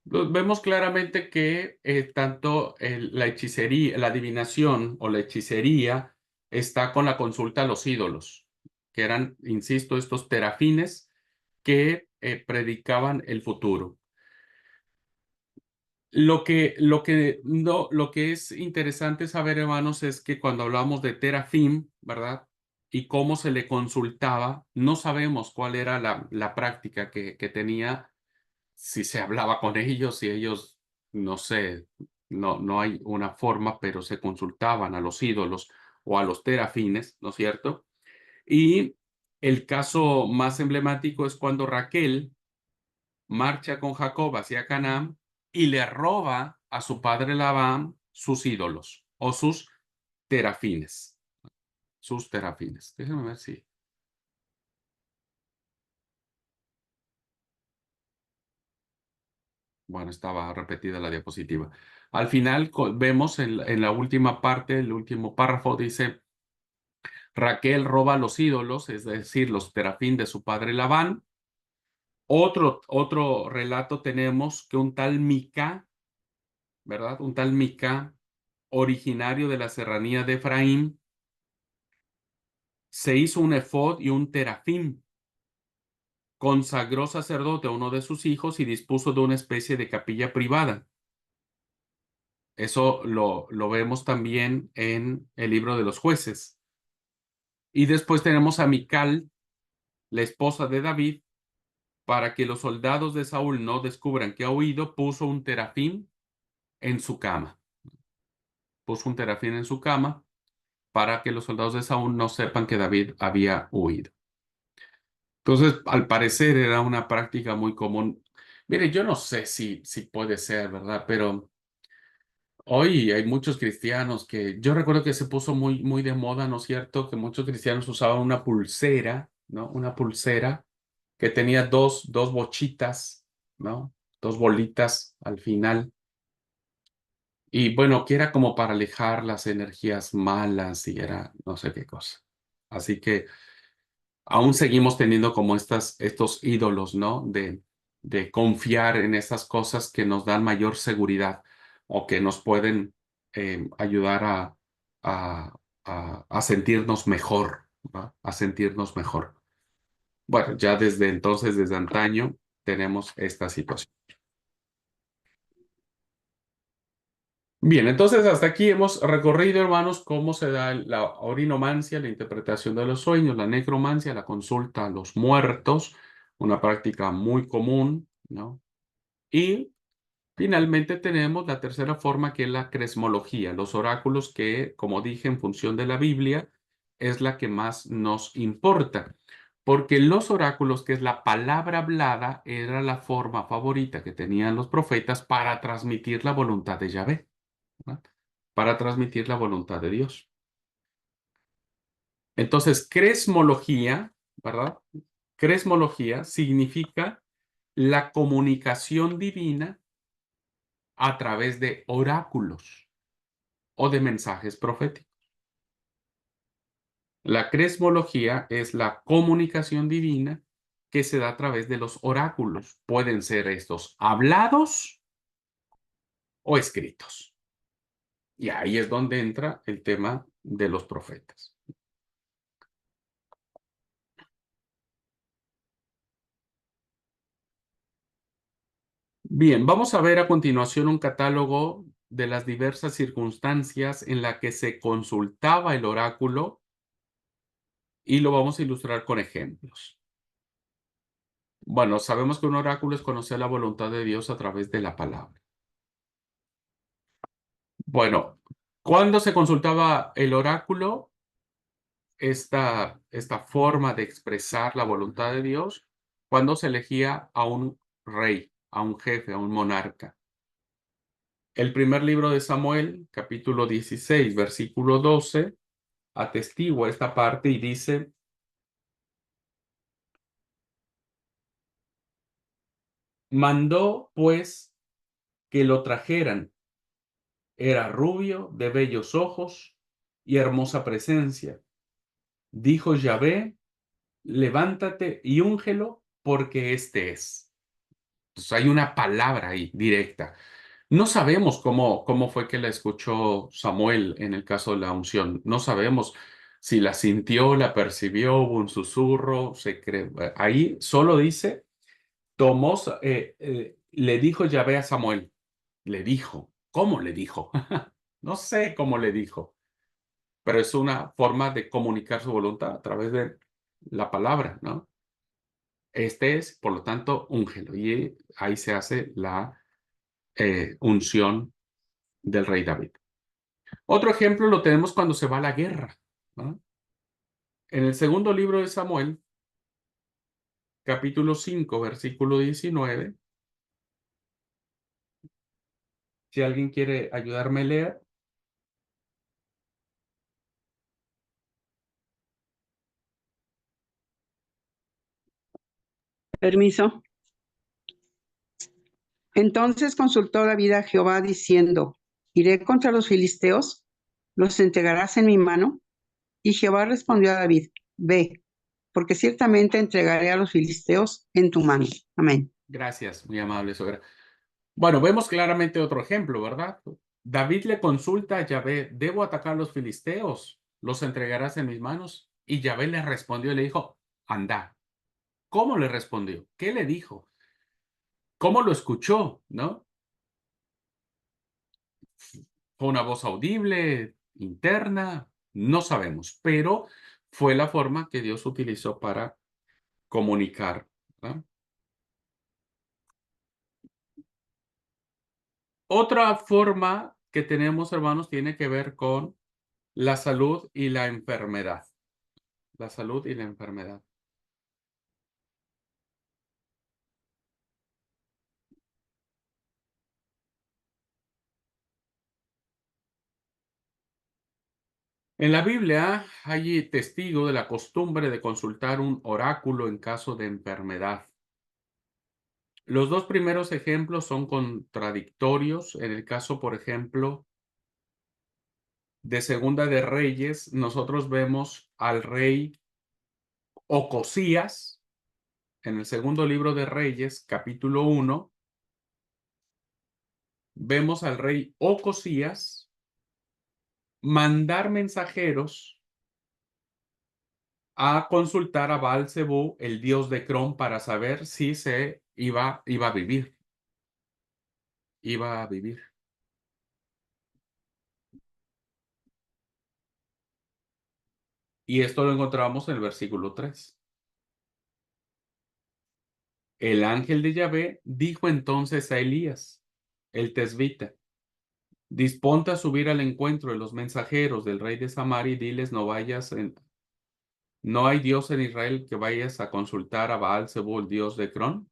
Vemos claramente que tanto la hechicería, la adivinación o la hechicería está con la consulta a los ídolos, que eran, insisto, estos terafines que predicaban el futuro. Lo que es interesante saber, hermanos, es que cuando hablamos de terafim, ¿verdad? Y cómo se le consultaba, no sabemos cuál era la práctica que tenía, si se hablaba con ellos, si ellos, no sé, no hay una forma, pero se consultaban a los ídolos o a los terafines, ¿no es cierto? Y el caso más emblemático es cuando Raquel marcha con Jacob hacia Canaán y le roba a su padre Labán sus ídolos o sus terafines. Sus terafines. Déjenme ver si. Bueno, estaba repetida la diapositiva. Al final vemos en la última parte, el último párrafo, dice, Raquel roba los ídolos, es decir, los terafín de su padre Labán. Otro relato tenemos que un tal Mica, ¿verdad? Un tal Mica, originario de la serranía de Efraín, se hizo un efod y un terafim, consagró sacerdote a uno de sus hijos y dispuso de una especie de capilla privada. Eso lo vemos también en el libro de los jueces. Y después tenemos a Mical, la esposa de David, para que los soldados de Saúl no descubran que ha huido, puso un terafim en su cama. Puso un terafim en su cama para que los soldados de Saúl no sepan que David había huido. Entonces, al parecer era una práctica muy común. Mire, yo no sé si puede ser, ¿verdad? Pero hoy hay muchos cristianos que, yo recuerdo que se puso muy de moda, ¿no es cierto? Que muchos cristianos usaban una pulsera, ¿no? Una pulsera que tenía dos bochitas, ¿no? Dos bolitas al final. Y bueno, que era como para alejar las energías malas y era no sé qué cosa. Así que aún seguimos teniendo como estos ídolos, ¿no? De confiar en esas cosas que nos dan mayor seguridad o que nos pueden ayudar a sentirnos mejor, ¿va? A sentirnos mejor. Bueno, ya desde entonces, desde antaño, tenemos esta situación. Bien, entonces hasta aquí hemos recorrido, hermanos, cómo se da la orinomancia, la interpretación de los sueños, la necromancia, la consulta a los muertos, una práctica muy común, ¿no? Y finalmente tenemos la tercera forma, que es la cresmología, los oráculos que, como dije, en función de la Biblia, es la que más nos importa, Porque los oráculos, que es la palabra hablada, era la forma favorita que tenían los profetas para transmitir la voluntad de Yahvé, ¿verdad? Para transmitir la voluntad de Dios. Entonces, cresmología, ¿verdad? Cresmología significa la comunicación divina a través de oráculos o de mensajes proféticos. La cresmología es la comunicación divina que se da a través de los oráculos. Pueden ser estos hablados o escritos. Y ahí es donde entra el tema de los profetas. Bien, vamos a ver a continuación un catálogo de las diversas circunstancias en las que se consultaba el oráculo y lo vamos a ilustrar con ejemplos. Bueno, sabemos que un oráculo es conocer la voluntad de Dios a través de la palabra. Bueno, ¿cuándo se consultaba el oráculo? Esta forma de expresar la voluntad de Dios, cuando se elegía a un rey, a un jefe, a un monarca. El primer libro de Samuel, capítulo 16, versículo 12, atestigua esta parte y dice: mandó pues que lo trajeran. Era rubio, de bellos ojos y hermosa presencia. Dijo Yahvé: levántate y úngelo, porque este es. Entonces hay una palabra ahí directa. No sabemos cómo fue que la escuchó Samuel en el caso de la unción. No sabemos si la sintió, la percibió, hubo un susurro, se cree. Ahí solo dice, le dijo Yahvé a Samuel. Le dijo. ¿Cómo le dijo? No sé cómo le dijo, pero es una forma de comunicar su voluntad a través de la palabra, ¿no? Este es, por lo tanto, úngelo. Y ahí se hace la unción del rey David. Otro ejemplo lo tenemos cuando se va a la guerra, ¿no? En el segundo libro de Samuel, capítulo 5, versículo 19. Si alguien quiere ayudarme a leer. Permiso. Entonces consultó David a Jehová diciendo: ¿iré contra los filisteos? ¿Los entregarás en mi mano? Y Jehová respondió a David: ve, porque ciertamente entregaré a los filisteos en tu mano. Amén. Gracias, muy amable suegra. Bueno, vemos claramente otro ejemplo, ¿verdad? David le consulta a Yahvé: ¿debo atacar a los filisteos? ¿Los entregarás en mis manos? Y Yahvé le respondió y le dijo: anda. ¿Cómo le respondió? ¿Qué le dijo? ¿Cómo lo escuchó? ¿No? ¿Fue una voz audible, interna? No sabemos, pero fue la forma que Dios utilizó para comunicar, ¿verdad? Otra forma que tenemos, hermanos, tiene que ver con la salud y la enfermedad. La salud y la enfermedad. En la Biblia hay testigo de la costumbre de consultar un oráculo en caso de enfermedad. Los dos primeros ejemplos son contradictorios. En el caso, por ejemplo, de Segunda de Reyes, nosotros vemos al rey Ocosías, en el segundo libro de Reyes, capítulo 1, vemos al rey Ocosías mandar mensajeros a consultar a Baal-zebú, el dios de Crom, para saber si se iba a vivir. Iba a vivir. Y esto lo encontramos en el versículo 3. El ángel de Yahvé dijo entonces a Elías, el tesbita: disponte a subir al encuentro de los mensajeros del rey de Samaria y diles: no ¿No hay Dios en Israel que vayas a consultar a Baal-zebul, dios de Ecrón?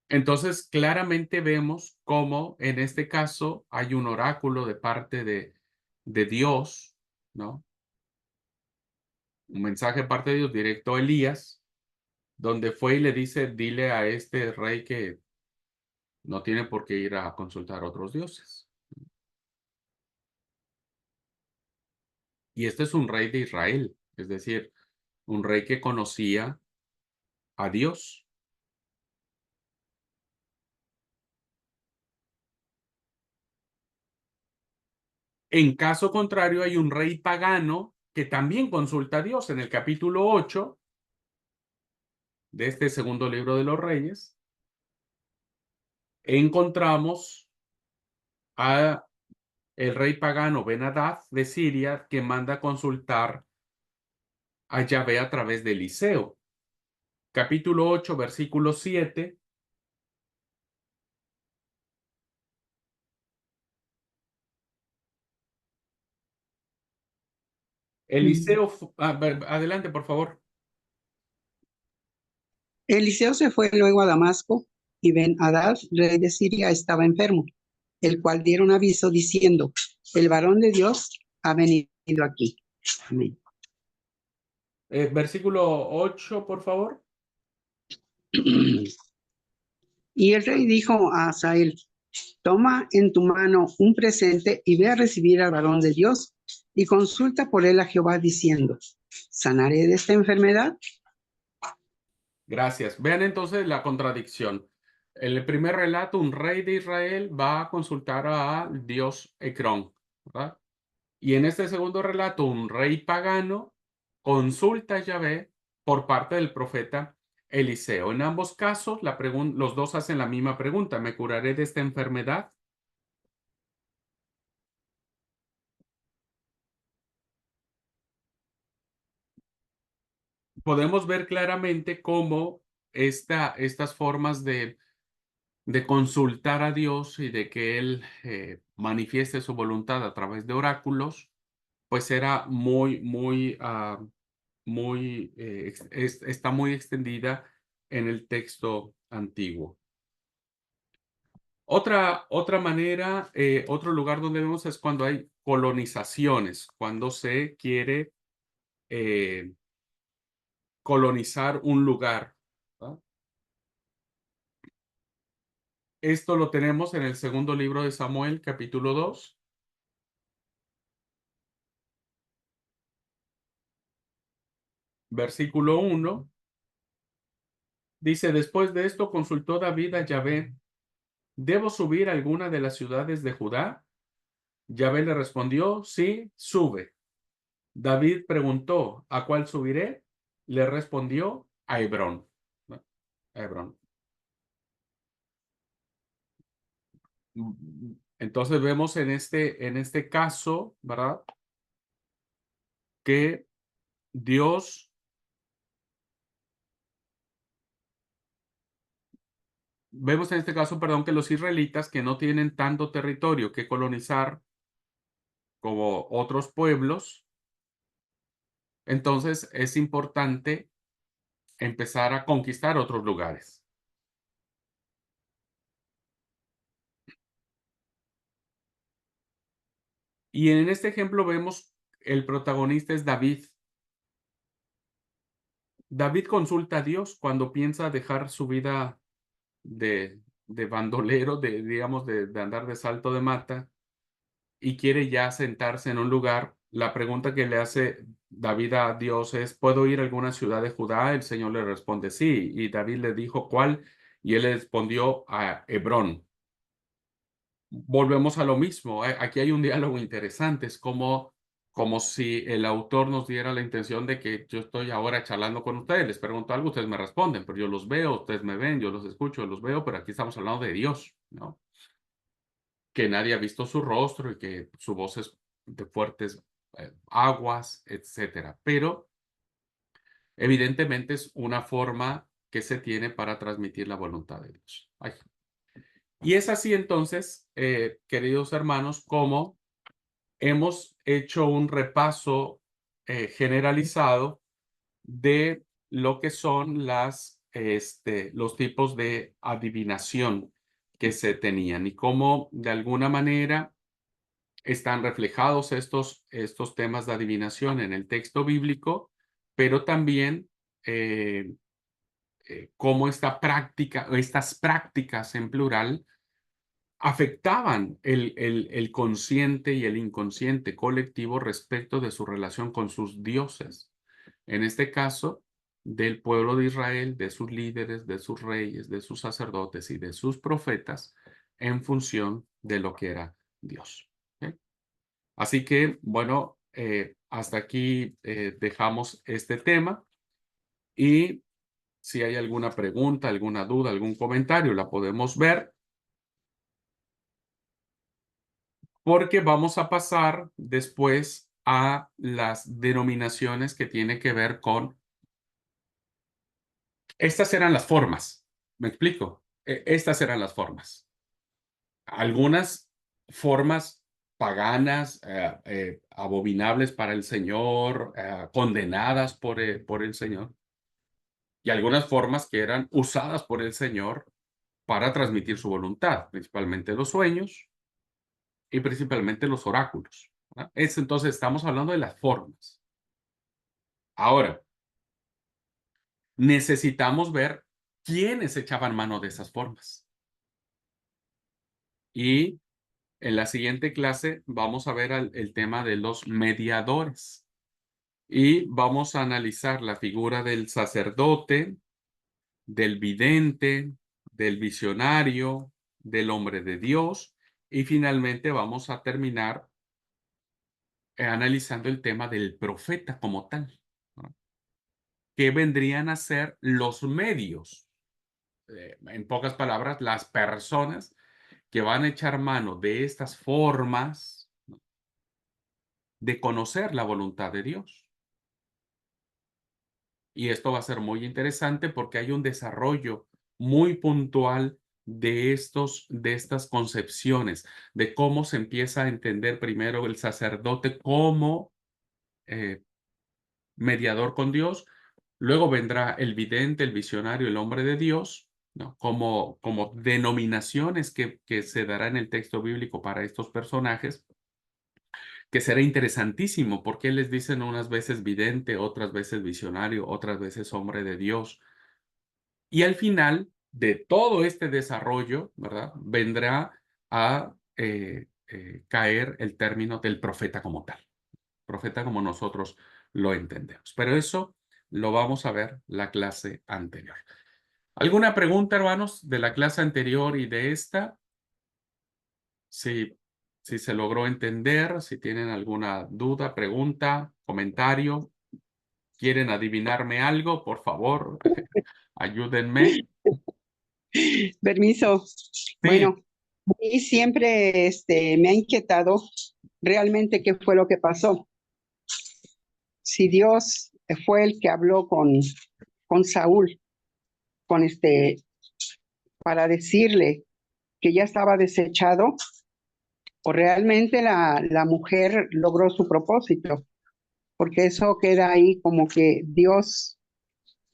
Entonces, claramente vemos cómo en este caso hay un oráculo de parte de Dios, ¿no? Un mensaje de parte de Dios directo a Elías, donde fue y le dice, dile a este rey que no tiene por qué ir a consultar a otros dioses. Y este es un rey de Israel, es decir, un rey que conocía a Dios. En caso contrario, hay un rey pagano que también consulta a Dios. En el capítulo 8 de este segundo libro de los Reyes, encontramos a el rey pagano Ben-Hadad de Siria que manda consultar a Yahvé a través de Eliseo. Capítulo 8, versículo 7. Eliseo, adelante, por favor. Eliseo se fue luego a Damasco, y Ben-Hadad, rey de Siria, estaba enfermo, el cual dieron aviso diciendo, el varón de Dios ha venido aquí. Amén. Versículo 8, por favor. Y el rey dijo a Hazael, toma en tu mano un presente y ve a recibir al varón de Dios y consulta por él a Jehová diciendo, ¿sanaré de esta enfermedad? Gracias. Vean entonces la contradicción. En el primer relato, un rey de Israel va a consultar al dios Ecrón, ¿verdad? Y en este segundo relato, un rey pagano consulta a Yahvé por parte del profeta Eliseo. En ambos casos, los dos hacen la misma pregunta: ¿me curaré de esta enfermedad? Podemos ver claramente cómo estas formas de consultar a Dios y de que Él manifieste su voluntad a través de oráculos, pues era está muy extendida en el texto antiguo. Otra manera, otro lugar donde vemos es cuando hay colonizaciones, cuando se quiere colonizar un lugar, ¿verdad? Esto lo tenemos en el segundo libro de Samuel, capítulo 2. Versículo 1. Dice, después de esto consultó David a Yahvé, ¿debo subir a alguna de las ciudades de Judá? Yahvé le respondió, sí, sube. David preguntó, ¿a cuál subiré? Le respondió, a Hebrón. A Hebrón. Entonces vemos en este caso, ¿verdad? Que Dios vemos en este caso, perdón, que los israelitas que no tienen tanto territorio que colonizar como otros pueblos, entonces es importante empezar a conquistar otros lugares. Y en este ejemplo vemos el protagonista es David. David consulta a Dios cuando piensa dejar su vida de bandolero, digamos, de andar de salto de mata, y quiere ya sentarse en un lugar. La pregunta que le hace David a Dios es, ¿puedo ir a alguna ciudad de Judá? El Señor le responde, sí. Y David le dijo, ¿cuál? Y él le respondió, a Hebrón. Volvemos a lo mismo. Aquí hay un diálogo interesante. Es como si el autor nos diera la intención de que yo estoy ahora charlando con ustedes, les pregunto algo, ustedes me responden, pero yo los veo, ustedes me ven, yo los escucho, los veo, pero aquí estamos hablando de Dios, ¿no? Que nadie ha visto su rostro y que su voz es de fuertes aguas, etcétera. Pero evidentemente es una forma que se tiene para transmitir la voluntad de Dios. Ay. Y es así entonces, queridos hermanos, como hemos hecho un repaso generalizado de lo que son los tipos de adivinación que se tenían y cómo de alguna manera están reflejados estos temas de adivinación en el texto bíblico, pero también cómo estas prácticas en plural afectaban el consciente y el inconsciente colectivo respecto de su relación con sus dioses. En este caso, del pueblo de Israel, de sus líderes, de sus reyes, de sus sacerdotes y de sus profetas, en función de lo que era Dios. ¿Ok? Así que, bueno, hasta aquí dejamos este tema y si hay alguna pregunta, alguna duda, algún comentario, la podemos ver, porque vamos a pasar después a las denominaciones que tienen que ver con... Estas eran las formas, ¿me explico? Estas eran las formas. Algunas formas paganas, abominables para el Señor, condenadas por el Señor, y algunas formas que eran usadas por el Señor para transmitir su voluntad, principalmente los sueños y principalmente los oráculos, ¿verdad? Entonces, estamos hablando de las formas. Ahora, necesitamos ver quiénes echaban mano de esas formas. Y en la siguiente clase vamos a ver el tema de los mediadores. Y vamos a analizar la figura del sacerdote, del vidente, del visionario, del hombre de Dios. Y finalmente vamos a terminar analizando el tema del profeta como tal, ¿no? ¿Qué vendrían a ser los medios? En pocas palabras, las personas que van a echar mano de estas formas, ¿no?, de conocer la voluntad de Dios. Y esto va a ser muy interesante porque hay un desarrollo muy puntual de estas concepciones, de cómo se empieza a entender primero el sacerdote como mediador con Dios, luego vendrá el vidente, el visionario, el hombre de Dios, ¿no?, como denominaciones que se dará en el texto bíblico para estos personajes, que será interesantísimo porque les dicen unas veces vidente, otras veces visionario, otras veces hombre de Dios. Y al final de todo este desarrollo, ¿verdad?, vendrá a caer el término del profeta como tal, profeta como nosotros lo entendemos. Pero eso lo vamos a ver la clase anterior. ¿Alguna pregunta, hermanos, de la clase anterior y de esta? Si se logró entender, si tienen alguna duda, pregunta, comentario, quieren adivinarme algo, por favor, ayúdenme. Permiso. Sí, Bueno, a mí siempre me ha inquietado realmente qué fue lo que pasó. Si Dios fue el que habló con Saúl, para decirle que ya estaba desechado, o realmente la mujer logró su propósito, porque eso queda ahí como que Dios,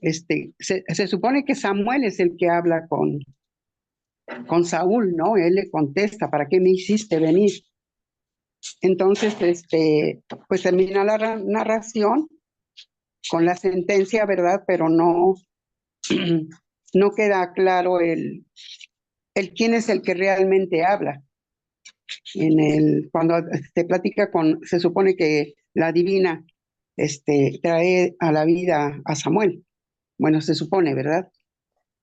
se supone que Samuel es el que habla con Saúl, ¿no? Él le contesta, ¿para qué me hiciste venir? Entonces, pues termina la narración con la sentencia, ¿verdad? Pero no, no queda claro el quién es el que realmente habla. Cuando te platica se supone que la divina trae a la vida a Samuel. Bueno, se supone, ¿verdad?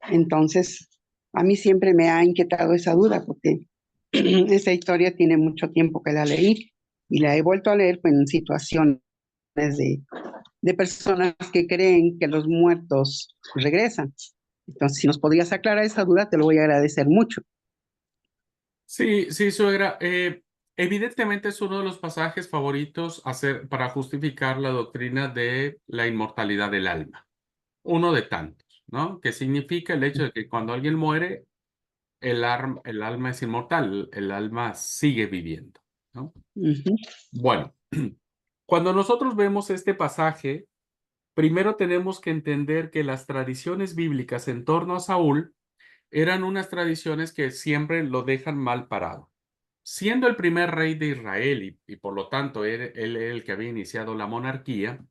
Entonces, a mí siempre me ha inquietado esa duda porque esa historia tiene mucho tiempo que la leí y la he vuelto a leer pues, en situaciones de personas que creen que los muertos regresan. Entonces, si nos podrías aclarar esa duda, te lo voy a agradecer mucho. sí, suegra. Evidentemente es uno de los pasajes favoritos para justificar la doctrina de la inmortalidad del alma. Uno de tantos, ¿no? Que significa el hecho de que cuando alguien muere, el alma es inmortal, el alma sigue viviendo. ¿no? Ujú. Bueno, cuando nosotros vemos este pasaje, primero tenemos que entender que las tradiciones bíblicas en torno a Saúl eran unas tradiciones que siempre lo dejan mal parado. Siendo el primer rey de Israel y por lo tanto él era el que había iniciado la monarquía,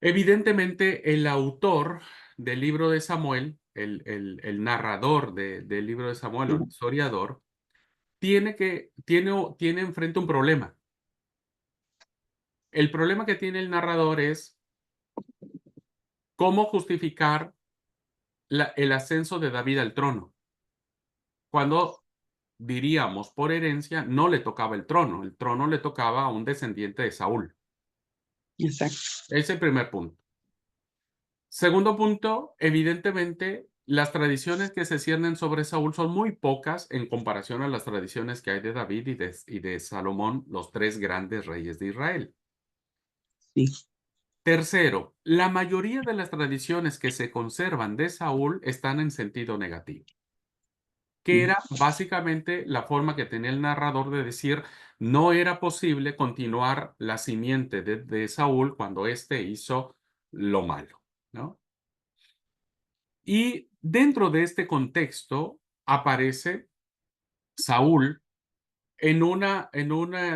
evidentemente el autor del libro de Samuel, el narrador del libro de Samuel o el historiador, tiene enfrente un problema. El problema que tiene el narrador es cómo justificar el ascenso de David al trono, cuando diríamos por herencia no le tocaba el trono le tocaba a un descendiente de Saúl. Exacto. Ese es el primer punto. Segundo punto, evidentemente las tradiciones que se ciernen sobre Saúl son muy pocas en comparación a las tradiciones que hay de David y de Salomón, los tres grandes reyes de Israel. Sí. Tercero, la mayoría de las tradiciones que se conservan de Saúl están en sentido negativo, que era básicamente la forma que tenía el narrador de decir no era posible continuar la simiente de Saúl cuando éste hizo lo malo, ¿no? Y dentro de este contexto aparece Saúl en una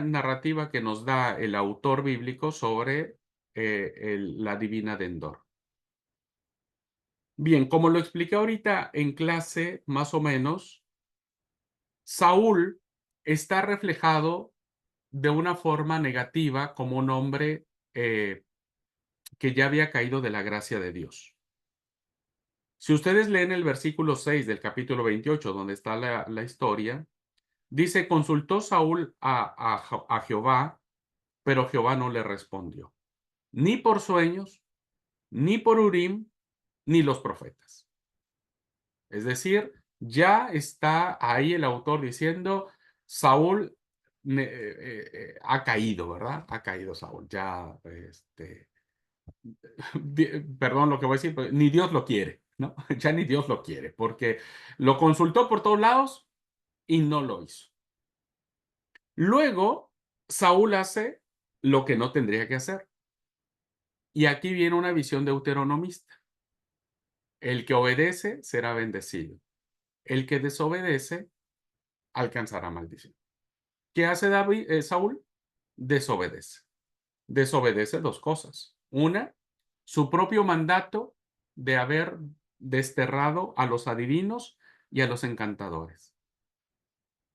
narrativa que nos da el autor bíblico sobre la divina de Endor. Bien, como lo expliqué ahorita en clase, más o menos, Saúl está reflejado de una forma negativa como un hombre que ya había caído de la gracia de Dios. Si ustedes leen el versículo 6 del capítulo 28, donde está la historia, dice, consultó Saúl a Jehová, pero Jehová no le respondió, ni por sueños, ni por Urim, ni los profetas. Es decir, ya está ahí el autor diciendo, Saúl ha caído, ¿verdad? Ha caído Saúl, ya, perdón lo que voy a decir, pero ni Dios lo quiere, ¿no? Ya ni Dios lo quiere, porque lo consultó por todos lados y no lo hizo. Luego, Saúl hace lo que no tendría que hacer. Y aquí viene una visión deuteronomista. El que obedece será bendecido. El que desobedece alcanzará maldición. ¿Qué hace Saúl? Desobedece. Desobedece dos cosas. Una, su propio mandato de haber desterrado a los adivinos y a los encantadores.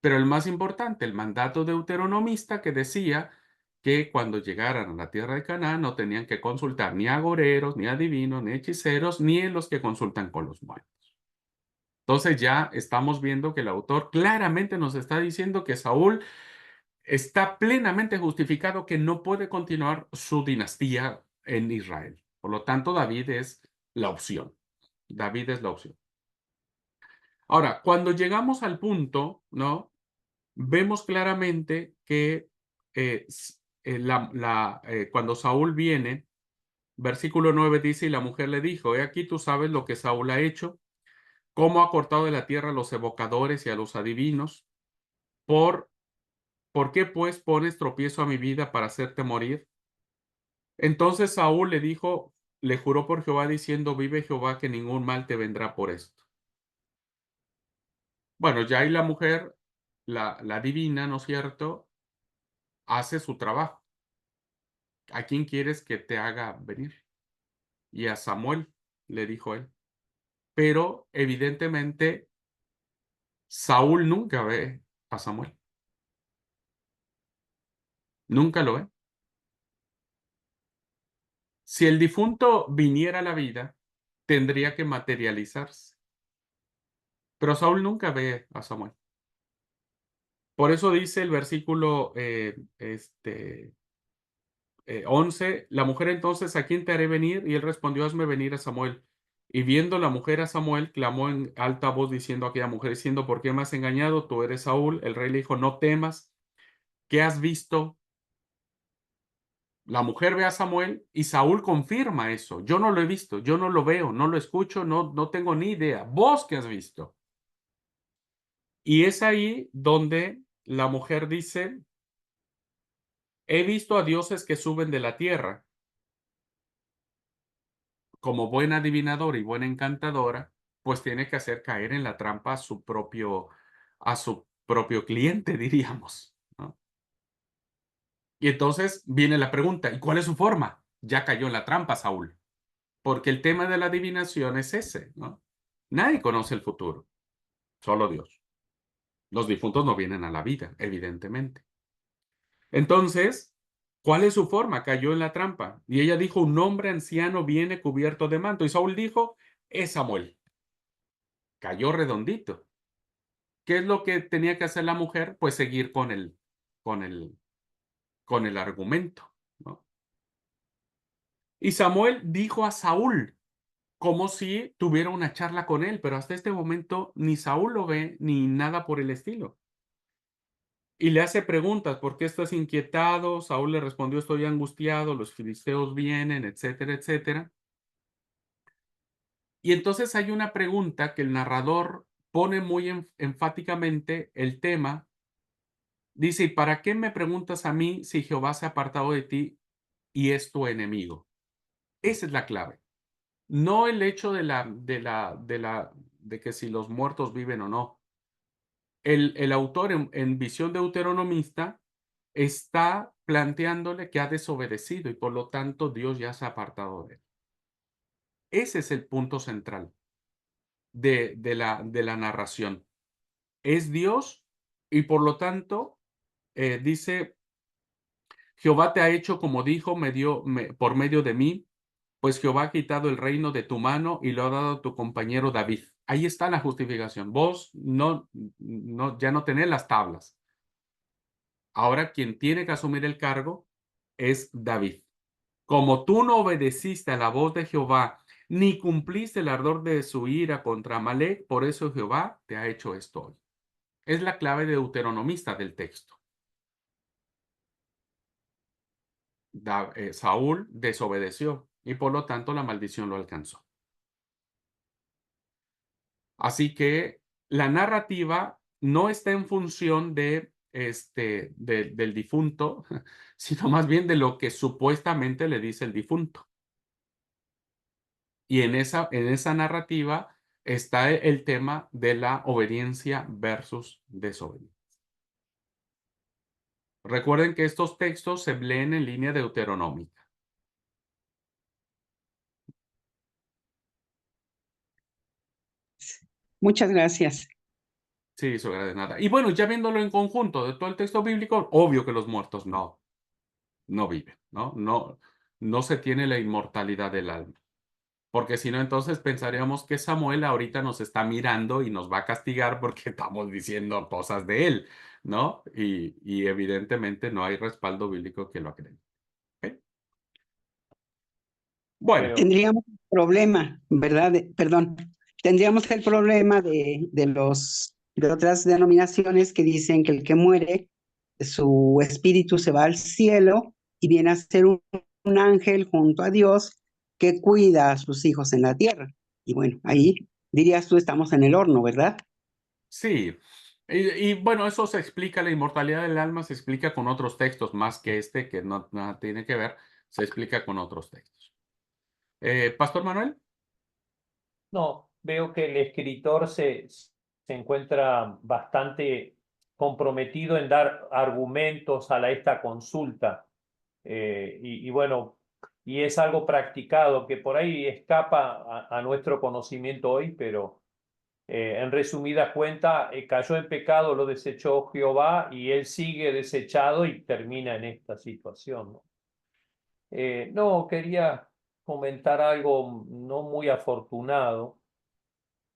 Pero el más importante, el mandato deuteronomista que decía que cuando llegaran a la tierra de Canaán no tenían que consultar ni a agoreros, ni a adivinos, ni a hechiceros, ni en los que consultan con los muertos. Entonces ya estamos viendo que el autor claramente nos está diciendo que Saúl está plenamente justificado que no puede continuar su dinastía en Israel. Por lo tanto, David es la opción. David es la opción. Ahora, cuando llegamos al punto, ¿no? Vemos claramente que cuando Saúl viene, versículo 9 dice, y la mujer le dijo, he aquí tú sabes lo que Saúl ha hecho, cómo ha cortado de la tierra a los evocadores y a los adivinos, ¿por qué pues pones tropiezo a mi vida para hacerte morir? Entonces Saúl le dijo, le juró por Jehová diciendo, vive Jehová que ningún mal te vendrá por esto. Bueno, ya ahí la mujer, la divina, ¿no es cierto?, hace su trabajo. ¿A quién quieres que te haga venir? Y a Samuel, le dijo él. Pero evidentemente Saúl nunca ve a Samuel. Nunca lo ve. Si el difunto viniera a la vida, tendría que materializarse. Pero Saúl nunca ve a Samuel. Por eso dice el versículo 11, la mujer entonces, ¿a quién te haré venir? Y él respondió, hazme venir a Samuel. Y viendo la mujer a Samuel, clamó en alta voz diciendo a aquella mujer, diciendo, ¿por qué me has engañado? Tú eres Saúl. El rey le dijo, no temas. ¿Qué has visto? La mujer ve a Samuel y Saúl confirma eso. Yo no lo he visto, yo no lo veo, no lo escucho, no tengo ni idea. ¿Vos qué has visto? Y es ahí donde la mujer dice, he visto a dioses que suben de la tierra. Como buena adivinadora y buena encantadora, pues tiene que hacer caer en la trampa a su propio cliente, diríamos, ¿no? Y entonces viene la pregunta, ¿y cuál es su forma? Ya cayó en la trampa, Saúl, porque el tema de la adivinación es ese, ¿no? Nadie conoce el futuro, solo Dios. Los difuntos no vienen a la vida, evidentemente. Entonces, ¿cuál es su forma? Cayó en la trampa. Y ella dijo, un hombre anciano viene cubierto de manto. Y Saúl dijo, es Samuel. Cayó redondito. ¿Qué es lo que tenía que hacer la mujer? Pues seguir con el, con el argumento, ¿no? Y Samuel dijo a Saúl, como si tuviera una charla con él, pero hasta este momento ni Saúl lo ve ni nada por el estilo. Y le hace preguntas, ¿por qué estás inquietado? Saúl le respondió, estoy angustiado, los filisteos vienen, etcétera, etcétera. Y entonces hay una pregunta que el narrador pone muy enfáticamente el tema. Dice, ¿y para qué me preguntas a mí si Jehová se ha apartado de ti y es tu enemigo? Esa es la clave. No el hecho de que si los muertos viven o no. El autor en visión deuteronomista está planteándole que ha desobedecido y por lo tanto Dios ya se ha apartado de él. Ese es el punto central de la narración. Es Dios y por lo tanto dice, Jehová te ha hecho como dijo por medio de mí, pues Jehová ha quitado el reino de tu mano y lo ha dado a tu compañero David. Ahí está la justificación. Vos ya no tenés las tablas. Ahora quien tiene que asumir el cargo es David. Como tú no obedeciste a la voz de Jehová, ni cumpliste el ardor de su ira contra Amalek, por eso Jehová te ha hecho esto hoy. Es la clave deuteronomista del texto. Saúl desobedeció y por lo tanto la maldición lo alcanzó. Así que la narrativa no está en función del difunto, sino más bien de lo que supuestamente le dice el difunto. Y en esa narrativa está el tema de la obediencia versus desobediencia. Recuerden que estos textos se leen en línea deuteronómica. Muchas gracias. Sí, sobre de nada. Y bueno, ya viéndolo en conjunto de todo el texto bíblico, obvio que los muertos no viven, ¿no? No se tiene la inmortalidad del alma. Porque si no, entonces pensaríamos que Samuel ahorita nos está mirando y nos va a castigar porque estamos diciendo cosas de él, ¿no? Y evidentemente no hay respaldo bíblico que lo acredite. ¿Ok? Bueno, Pero Tendríamos un problema, ¿verdad? Perdón, tendríamos el problema de otras denominaciones que dicen que el que muere, su espíritu se va al cielo y viene a ser un ángel junto a Dios que cuida a sus hijos en la tierra. Y bueno, ahí dirías tú, estamos en el horno, ¿verdad? sí. Y bueno, eso se explica, la inmortalidad del alma se explica con otros textos más que que no nada tiene que ver, se explica con otros textos. Pastor Manuel. no, veo que el escritor se encuentra bastante comprometido en dar argumentos a esta consulta. Y bueno, y es algo practicado que por ahí escapa a nuestro conocimiento hoy, pero en resumida cuenta, cayó en pecado, lo desechó Jehová y él sigue desechado y termina en esta situación, ¿no? No, quería comentar algo no muy afortunado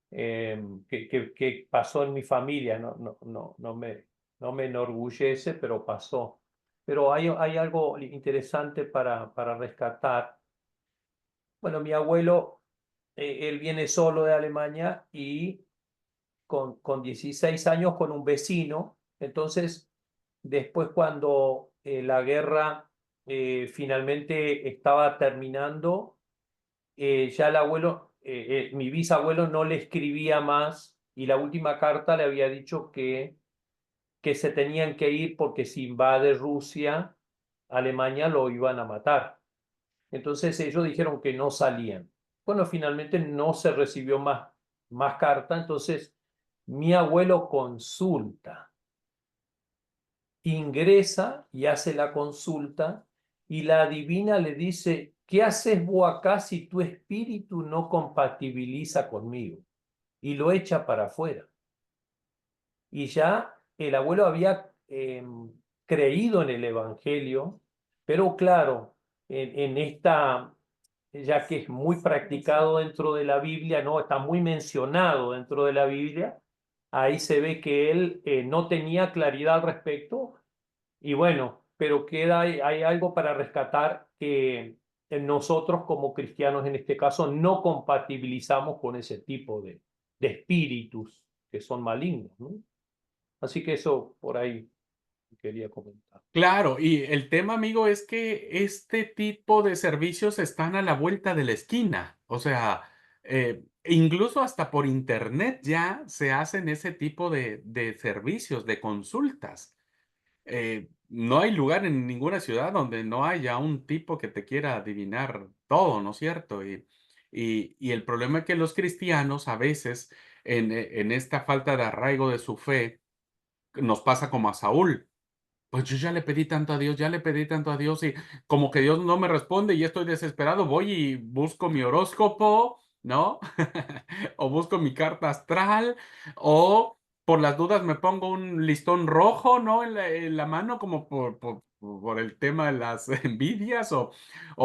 que pasó en mi familia, no me enorgullece, pero pasó. Pero hay algo interesante para rescatar. Bueno, mi abuelo, él viene solo de Alemania y con 16 años con un vecino. Entonces, después cuando la guerra finalmente estaba terminando, ya el abuelo, mi bisabuelo no le escribía más y la última carta le había dicho que que se tenían que ir porque si invade Rusia, Alemania lo iban a matar. Entonces ellos dijeron que no salían. Bueno, finalmente no se recibió más carta, entonces mi abuelo consulta, ingresa y hace la consulta y la adivina le dice, ¿qué haces vos acá si tu espíritu no compatibiliza conmigo? Y lo echa para afuera. Y ya el abuelo había creído en el Evangelio, pero claro, en esta, ya que es muy practicado dentro de la Biblia, ¿no? Está muy mencionado dentro de la Biblia, ahí se ve que él no tenía claridad al respecto, y bueno, pero hay algo para rescatar que nosotros como cristianos en este caso no compatibilizamos con ese tipo de espíritus que son malignos, ¿no? Así que eso por ahí quería comentar. Claro, y el tema, amigo, es que este tipo de servicios están a la vuelta de la esquina. O sea, incluso hasta por internet ya se hacen ese tipo de servicios, de consultas. No hay lugar en ninguna ciudad donde no haya un tipo que te quiera adivinar todo, ¿no es cierto? Y el problema es que los cristianos a veces, en esta falta de arraigo de su fe, nos pasa como a Saúl. Pues yo ya le pedí tanto a Dios, ya le pedí tanto a Dios y como que Dios no me responde y estoy desesperado, voy y busco mi horóscopo, ¿no? O busco mi carta astral, o por las dudas me pongo un listón rojo, ¿no? En la mano, como por el tema de las envidias, o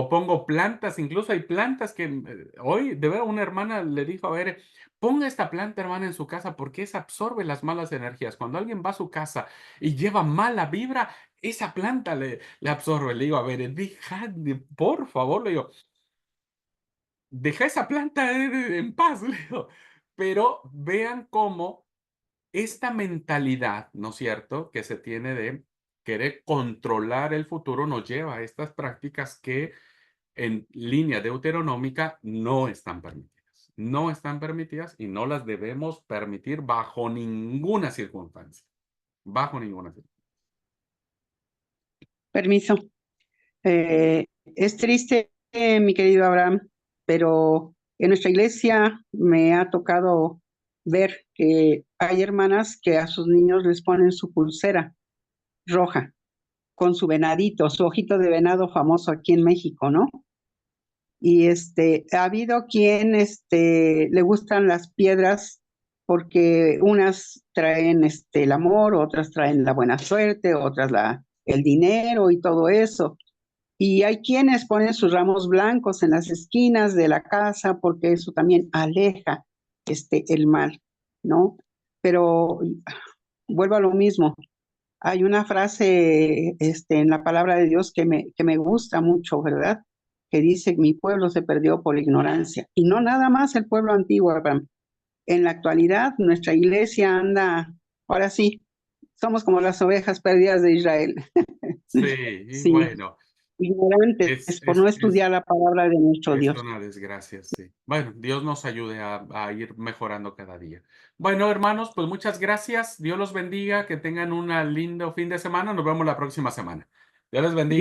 pongo plantas, incluso hay plantas que hoy, de verdad, una hermana le dijo, a ver, ponga esta planta, hermana, en su casa porque esa absorbe las malas energías. Cuando alguien va a su casa y lleva mala vibra, esa planta le absorbe. Le digo, a ver, por favor, le digo, deja esa planta en paz, le digo. Pero vean cómo esta mentalidad, ¿no es cierto?, que se tiene de querer controlar el futuro nos lleva a estas prácticas que en línea deuteronómica no están permitidas. No están permitidas y no las debemos permitir bajo ninguna circunstancia. Bajo ninguna circunstancia. Permiso. Es triste, mi querido Abraham, pero en nuestra iglesia me ha tocado ver que hay hermanas que a sus niños les ponen su pulsera roja con su venadito, su ojito de venado famoso aquí en México, ¿no? Y ha habido quien le gustan las piedras porque unas traen el amor, otras traen la buena suerte, otras el dinero y todo eso. Y hay quienes ponen sus ramos blancos en las esquinas de la casa porque eso también aleja el mal, ¿no? Pero vuelvo a lo mismo. Hay una frase en la palabra de Dios que me gusta mucho, ¿verdad? Que dice, mi pueblo se perdió por ignorancia. Y no nada más el pueblo antiguo, Abraham. En la actualidad, nuestra iglesia anda, ahora sí, somos como las ovejas perdidas de Israel. Sí, Sí, bueno, ignorantes por no estudiar la palabra de nuestro es Dios. una desgracia, sí. Bueno, Dios nos ayude a ir mejorando cada día. Bueno, hermanos, pues muchas gracias. Dios los bendiga, que tengan un lindo fin de semana. Nos vemos la próxima semana. Dios les bendiga.